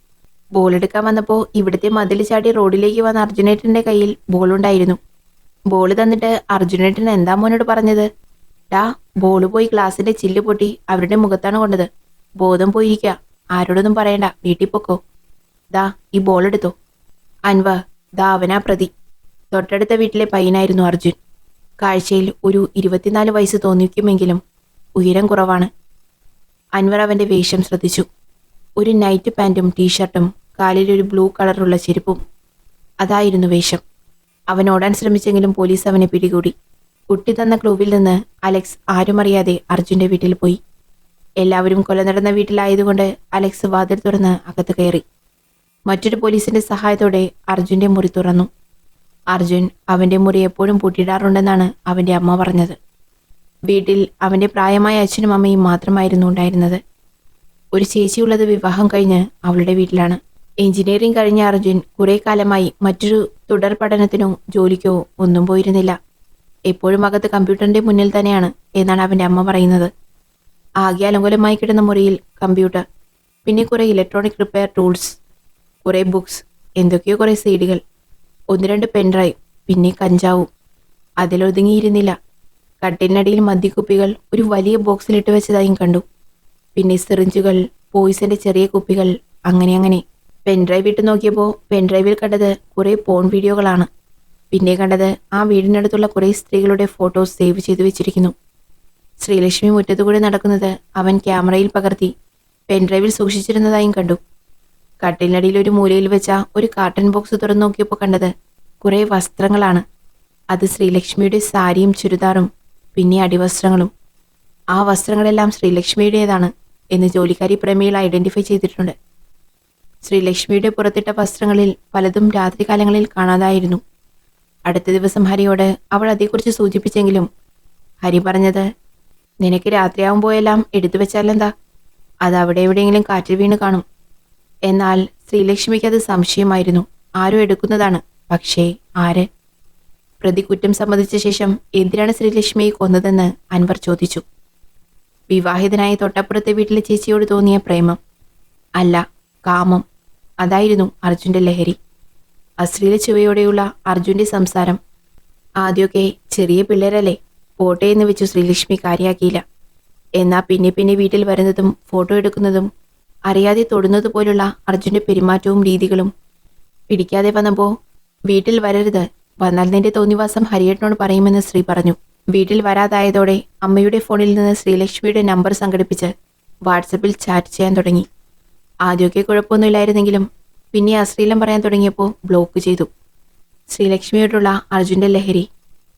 ബോൾ എടുക്കാൻ വന്നപ്പോൾ ഇവിടുത്തെ മതിൽ ചാടി റോഡിലേക്ക് വന്ന അർജുനേട്ടൻ്റെ കയ്യിൽ ബോളുണ്ടായിരുന്നു. ബോള് തന്നിട്ട് അർജുനേട്ടൻ എന്താ മോനോട് പറഞ്ഞത്? ഡാ, ബോള് പോയി ഗ്ലാസിന്റെ ചില്ല് പൊട്ടി അവരുടെ മുഖത്താണ് കൊണ്ടത്. ബോധം പോയിരിക്കുക. ആരോടൊന്നും പറയണ്ട, വീട്ടിൽ പൊക്കോ. ദാ, ഈ ബോൾ എടുത്തോ. അൻവർ, ദാ അവനാ പ്രതി. തൊട്ടടുത്ത വീട്ടിലെ പയ്യനായിരുന്നു അർജുൻ. കാഴ്ചയിൽ ഒരു 24 വയസ്സ് തോന്നിക്കുമെങ്കിലും ഉയരം കുറവാണ്. അൻവർ അവൻ്റെ വേഷം ശ്രദ്ധിച്ചു. ഒരു നൈറ്റ് പാൻറ്റും ടീഷർട്ടും കാലിലൊരു ബ്ലൂ കളറുള്ള ചെരുപ്പും. അതായിരുന്നു വേഷം. അവൻ ഓടാൻ ശ്രമിച്ചെങ്കിലും പോലീസ് അവനെ പിടികൂടി. കുട്ടി തന്ന ക്ലൂവിൽ നിന്ന് അലക്സ് ആരുമറിയാതെ അർജുൻ്റെ വീട്ടിൽ പോയി. എല്ലാവരും കൊല നടന്ന വീട്ടിലായതുകൊണ്ട് അലക്സ് വാതിൽ തുറന്ന് അകത്ത് കയറി. മറ്റൊരു പോലീസിന്റെ സഹായത്തോടെ അർജുന്റെ മുറി തുറന്നു. അർജുൻ അവന്റെ മുറി എപ്പോഴും പൂട്ടിയിടാറുണ്ടെന്നാണ് അവന്റെ അമ്മ പറഞ്ഞത്. വീട്ടിൽ അവന്റെ പ്രായമായ അച്ഛനും അമ്മയും മാത്രമായിരുന്നു ഉണ്ടായിരുന്നത്. ഒരു ചേച്ചിയുള്ളത് വിവാഹം കഴിഞ്ഞ് അവളുടെ വീട്ടിലാണ്. എഞ്ചിനീയറിംഗ് കഴിഞ്ഞ അർജുൻ കുറെ കാലമായി മറ്റൊരു തുടർ പഠനത്തിനോ ജോലിക്കോ ഒന്നും പോയിരുന്നില്ല. എപ്പോഴും അകത്ത് കമ്പ്യൂട്ടറിന്റെ മുന്നിൽ തന്നെയാണ് എന്നാണ് അവന്റെ അമ്മ പറയുന്നത്. ആകെ അലങ്കോലമായി കിടന്ന മുറിയിൽ കമ്പ്യൂട്ടർ, പിന്നെ കുറെ ഇലക്ട്രോണിക് റിപ്പയർ ടൂൾസ്, കുറെ ബുക്സ്, എന്തൊക്കെയോ കുറെ സീഡികൾ, 1-2 പെൻഡ്രൈവ്, പിന്നെ കഞ്ചാവും. അതിലൊതുങ്ങിയിരുന്നില്ല. കട്ടിലിനടിയിൽ മദ്യക്കുപ്പികൾ ഒരു വലിയ ബോക്സിലിട്ട് വെച്ചതായും കണ്ടു. പിന്നെ സിറിഞ്ചുകൾ, പോയിസന്റെ ചെറിയ കുപ്പികൾ, അങ്ങനെ. പെൻഡ്രൈവ് ഇട്ട് നോക്കിയപ്പോൾ പെൻഡ്രൈവിൽ കണ്ടത് കുറെ പോൺ വീഡിയോകളാണ്. പിന്നെ കണ്ടത് ആ വീടിനടുത്തുള്ള കുറെ സ്ത്രീകളുടെ ഫോട്ടോസ് സേവ് ചെയ്തു വെച്ചിരിക്കുന്നു. ശ്രീലക്ഷ്മി മുറ്റത്തുകൂടെ നടക്കുന്നത് അവൻ ക്യാമറയിൽ പകർത്തി പെൻഡ്രൈവിൽ സൂക്ഷിച്ചിരുന്നതായും കണ്ടു. കട്ടിലിനടിയിൽ ഒരു മൂലയിൽ വെച്ച ഒരു കാർട്ടൺ ബോക്സ് തുറന്നു നോക്കിയപ്പോൾ കണ്ടത് കുറെ വസ്ത്രങ്ങളാണ്. അത് ശ്രീലക്ഷ്മിയുടെ സാരിയും ചുരിദാറും, പിന്നെ അടിവസ്ത്രങ്ങളും. ആ വസ്ത്രങ്ങളെല്ലാം ശ്രീലക്ഷ്മിയുടേതാണ് എന്ന് ജോലിക്കാരി പ്രമീള ഐഡന്റിഫൈ ചെയ്തിട്ടുണ്ട്. ശ്രീലക്ഷ്മിയുടെ പുറത്തിട്ട വസ്ത്രങ്ങളിൽ പലതും രാത്രികാലങ്ങളിൽ കാണാതായിരുന്നു. അടുത്ത ദിവസം ഹരിയോട് അവൾ അതേക്കുറിച്ച് സൂചിപ്പിച്ചെങ്കിലും ഹരി പറഞ്ഞത്, നിനക്ക് രാത്രിയാവുമ്പോഴെല്ലാം എടുത്തു വെച്ചാലെന്താ, അത് അവിടെ എവിടെയെങ്കിലും കാറ്റിൽ വീണ് കാണും. എന്നാൽ ശ്രീലക്ഷ്മിക്ക് അത് സംശയമായിരുന്നു. ആരോ എടുക്കുന്നതാണ്. പക്ഷേ ആര്? പ്രതി കുറ്റം സമ്മതിച്ച ശേഷം എന്തിനാണ് ശ്രീലക്ഷ്മിയെ കൊന്നതെന്ന് അൻവർ ചോദിച്ചു. വിവാഹിതനായ തൊട്ടപ്പുറത്തെ വീട്ടിലെ ചേച്ചിയോട് തോന്നിയ പ്രേമം അല്ല, കാമം. അതായിരുന്നു അർജുന്റെ ലഹരി. അശ്ലീല ചുവയോടെയുള്ള അർജുന്റെ സംസാരം. ആദ്യമൊക്കെ ചെറിയ പിള്ളേരല്ലേ, പോട്ടെ എന്ന് വെച്ചു ശ്രീലക്ഷ്മി കാര്യാക്കിയില്ല. എന്നാ പിന്നെ വീട്ടിൽ വരുന്നതും ഫോട്ടോ എടുക്കുന്നതും അറിയാതെ തൊടുന്നത് പോലുള്ള അർജുന്റെ പെരുമാറ്റവും രീതികളും പിടിക്കാതെ വന്നപ്പോൾ വീട്ടിൽ വരരുത്, വന്നാൽ നിന്റെ തോന്നിവാസം ഹരിയേട്ടനോട് പറയുമെന്ന് ശ്രീ പറഞ്ഞു. വീട്ടിൽ വരാതായതോടെ അമ്മയുടെ ഫോണിൽ നിന്ന് ശ്രീലക്ഷ്മിയുടെ നമ്പർ സംഘടിപ്പിച്ച് വാട്സപ്പിൽ ചാറ്റ് ചെയ്യാൻ തുടങ്ങി. ആദ്യമൊക്കെ കുഴപ്പമൊന്നുമില്ലായിരുന്നെങ്കിലും പിന്നെ അശ്ലീലം പറയാൻ തുടങ്ങിയപ്പോൾ ബ്ലോക്ക് ചെയ്തു. ശ്രീലക്ഷ്മിയോടുള്ള അർജുന്റെ ലഹരി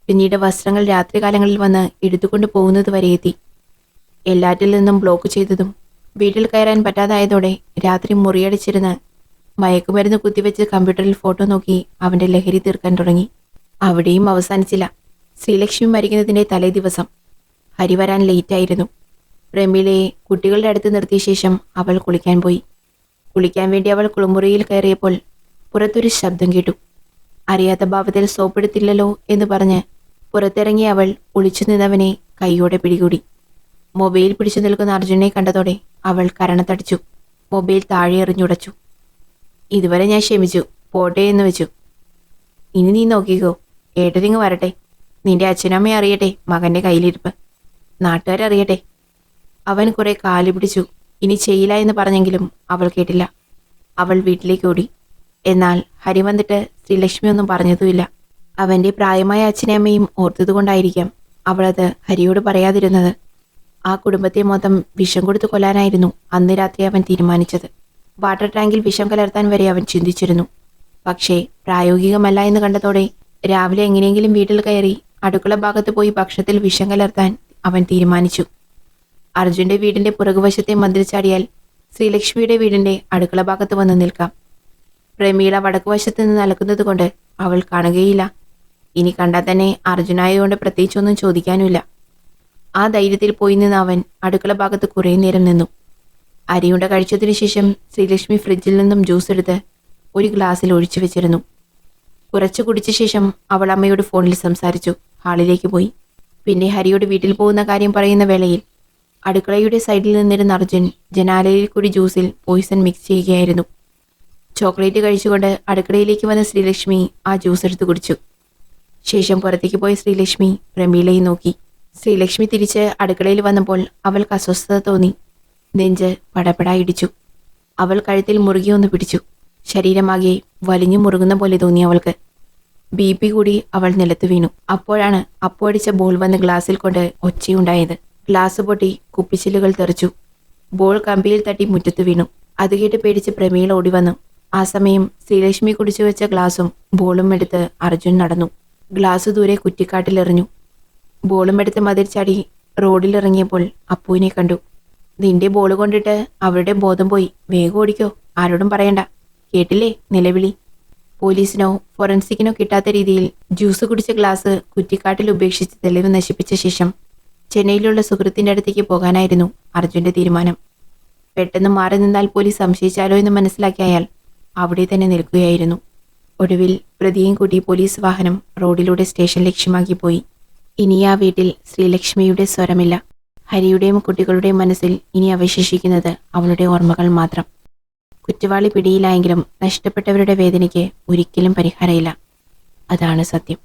പിന്നീട് വസ്ത്രങ്ങൾ രാത്രികാലങ്ങളിൽ വന്ന് എടുത്തുകൊണ്ട് പോകുന്നത് വരെ എത്തി. എല്ലാറ്റിൽ നിന്നും ബ്ലോക്ക് ചെയ്തതും വീട്ടിൽ കയറാൻ പറ്റാതായതോടെ രാത്രി മുറിയടിച്ചിരുന്ന് മയക്കുമരുന്ന് കുത്തിവെച്ച് കമ്പ്യൂട്ടറിൽ ഫോട്ടോ നോക്കി അവന്റെ ലഹരി തീർക്കാൻ തുടങ്ങി. അവിടെയും അവസാനിച്ചില്ല. ശ്രീലക്ഷ്മി മരിക്കുന്നതിന്റെ തലേ ദിവസം ഹരി വരാൻ ലേറ്റായിരുന്നു. പ്രമീളയെ കുട്ടികളുടെ അടുത്ത് നിർത്തിയ ശേഷം അവൾ കുളിക്കാൻ പോയി. കുളിക്കാൻ വേണ്ടി അവൾ കുളിമുറിയിൽ കയറിയപ്പോൾ പുറത്തൊരു ശബ്ദം കേട്ടു. അറിയാത്ത ഭാവത്തിൽ സോപ്പെടുത്തില്ലല്ലോ എന്ന് പറഞ്ഞ് പുറത്തിറങ്ങിയ അവൾ ഒളിച്ചു നിന്നവനെ കൈയോടെ പിടികൂടി. മൊബൈൽ പിടിച്ചു നിൽക്കുന്ന അർജുനെ കണ്ടതോടെ അവൾ കരണത്തടിച്ചു. മൊബൈൽ താഴെ എറിഞ്ഞുടച്ചു. ഇതുവരെ ഞാൻ ക്ഷമിച്ചു, പോട്ടെ എന്ന് വെച്ചു. ഇനി നീ നോക്കിക്കോ, ഏട്ടനിങ്ങ് വരട്ടെ, നിന്റെ അച്ഛനമ്മയെ അറിയട്ടെ മകന്റെ കയ്യിലിരിപ്പ്, നാട്ടുകാരറിയട്ടെ. അവൻ കുറെ കാലു പിടിച്ചു. ഇനി ചെയ്യില്ല എന്ന് പറഞ്ഞെങ്കിലും അവൾ കേട്ടില്ല. അവൾ വീട്ടിലേക്ക് ഓടി. എന്നാൽ ഹരി വന്നിട്ട് ശ്രീലക്ഷ്മി ഒന്നും പറഞ്ഞതുമില്ല. അവന്റെ പ്രായമായ അച്ഛനമ്മയും ഓർത്തതുകൊണ്ടായിരിക്കാം അവളത് ഹരിയോട് പറയാതിരുന്നത്. ആ കുടുംബത്തെ മൊത്തം വിഷം കൊടുത്തു കൊല്ലാനായിരുന്നു അന്ന് രാത്രി അവൻ തീരുമാനിച്ചത്. വാട്ടർ ടാങ്കിൽ വിഷം കലർത്താൻ വരെ അവൻ ചിന്തിച്ചിരുന്നു. പക്ഷേ പ്രായോഗികമല്ല എന്ന് കണ്ടതോടെ രാവിലെ എങ്ങനെയെങ്കിലും വീട്ടിൽ കയറി അടുക്കള ഭാഗത്ത് പോയി ഭക്ഷണത്തിൽ വിഷം കലർത്താൻ അവൻ തീരുമാനിച്ചു. അർജുന്റെ വീടിന്റെ പുറകുവശത്തെ മതിൽ ചാടിയാൽ ശ്രീലക്ഷ്മിയുടെ വീടിന്റെ അടുക്കള ഭാഗത്ത് വന്ന് നിൽക്കാം. പ്രമീള വടക്കുവശത്ത് നിന്ന് അലക്കുന്നത് കൊണ്ട് അവൾ കാണുകയില്ല. ഇനി കണ്ടാൽ തന്നെ അർജുനായതുകൊണ്ട് പ്രത്യേകിച്ചൊന്നും ചോദിക്കാനുമില്ല. ആ ധൈര്യത്തിൽ പോയി നിന്ന് അവൻ അടുക്കള ഭാഗത്ത് കുറേ നേരം നിന്നു. അരിയുണ്ട കഴിച്ചതിനു ശേഷം ശ്രീലക്ഷ്മി ഫ്രിഡ്ജിൽ നിന്നും ജ്യൂസ് എടുത്ത് ഒരു ഗ്ലാസ്സിൽ ഒഴിച്ചു വെച്ചിരുന്നു. കുറച്ചു കുടിച്ച ശേഷം അവൾ അമ്മയോട് ഫോണിൽ സംസാരിച്ചു ഹാളിലേക്ക് പോയി. പിന്നെ ഹരിയോട് വീട്ടിൽ പോകുന്ന കാര്യം പറയുന്ന വേളയിൽ അടുക്കളയുടെ സൈഡിൽ നിന്നിരുന്ന അർജുൻ ജനാലയിൽ കൂടി ജ്യൂസിൽ പോയിസൺ മിക്സ് ചെയ്യുകയായിരുന്നു. ചോക്ലേറ്റ് കഴിച്ചുകൊണ്ട് അടുക്കളയിലേക്ക് വന്ന ശ്രീലക്ഷ്മി ആ ജ്യൂസ് എടുത്ത് കുടിച്ചു. ശേഷം പുറത്തേക്ക് പോയ ശ്രീലക്ഷ്മി പ്രമീളയെ നോക്കി. ശ്രീലക്ഷ്മി തിരിച്ച് അടുക്കളയിൽ വന്നപ്പോൾ അവൾക്ക് അസ്വസ്ഥത തോന്നി. നെഞ്ച് പടപടാ ഇടിച്ചു. അവൾ കഴുത്തിൽ മുറുകിയൊന്ന് പിടിച്ചു. ശരീരമാകെ വലിഞ്ഞു മുറുകുന്ന പോലെ തോന്നി അവൾക്ക്. BP കൂടി അവൾ നിലത്ത് വീണു. അപ്പോഴാണ് അപ്പോടിച്ച ബോൾ വന്ന് ഗ്ലാസ്സിൽ കൊണ്ട് ഒച്ചയുണ്ടായത്. ഗ്ലാസ് പൊട്ടി കുപ്പിച്ചില്ലുകൾ തെറിച്ചു. ബോൾ കമ്പിയിൽ തട്ടി മുറ്റത്ത് വീണു. അത് കേട്ട് പേടിച്ച് പ്രമീള ഓടി വന്നു. ആ സമയം ശ്രീലക്ഷ്മി കുടിച്ചു വെച്ച ഗ്ലാസും ബോളും എടുത്ത് അർജുൻ നടന്നു. ഗ്ലാസ് ദൂരെ കുറ്റിക്കാട്ടിലെറിഞ്ഞു. ബോളും എടുത്ത് മതിൽ ചാടി റോഡിലിറങ്ങിയപ്പോൾ അപ്പുവിനെ കണ്ടു. നിന്റെ ബോൾ കൊണ്ടിട്ട് അവരുടെ ബോധം പോയി. വേഗം ഓടിക്കോ. ആരോടും പറയണ്ട. കേട്ടില്ലേ നിലവിളി? പോലീസിനോ ഫോറൻസിക്കിനോ കിട്ടാത്ത രീതിയിൽ ജ്യൂസ് കുടിച്ച ഗ്ലാസ് കുറ്റിക്കാട്ടിൽ ഉപേക്ഷിച്ച് തെളിവ് നശിപ്പിച്ച ശേഷം ചെന്നൈയിലുള്ള സുഹൃത്തിന്റെ അടുത്തേക്ക് പോകാനായിരുന്നു അർജുന്റെ തീരുമാനം. പെട്ടെന്ന് മാറി നിന്നാൽ പോലീസ് സംശയിച്ചാലോ എന്ന് മനസ്സിലാക്കിയ അയാൾ അവിടെ തന്നെ നിൽക്കുകയായിരുന്നു. ഒടുവിൽ പ്രതിയും കൂട്ടി പോലീസ് വാഹനം റോഡിലൂടെ സ്റ്റേഷൻ ലക്ഷ്യമാക്കി പോയി. ഇനി ആ വീട്ടിൽ ശ്രീലക്ഷ്മിയുടെ സ്വരമില്ല. ഹരിയുടെയും കുട്ടികളുടെയും മനസ്സിൽ ഇനി അവശേഷിക്കുന്നത് അവളുടെ ഓർമ്മകൾ മാത്രം. കുറ്റവാളി പിടിയിലായെങ്കിലും നഷ്ടപ്പെട്ടവരുടെ വേദനയ്ക്ക് ഒരിക്കലും പരിഹാരമില്ല. അതാണ് സത്യം.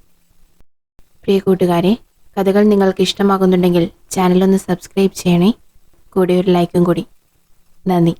പ്രിയ കൂട്ടുകാരെ, കഥകൾ നിങ്ങൾക്ക് ഇഷ്ടമാകുന്നുണ്ടെങ്കിൽ ചാനലൊന്ന് സബ്സ്ക്രൈബ് ചെയ്യണേ. കൂടെ ഒരു ലൈക്കും കൂടി. നന്ദി.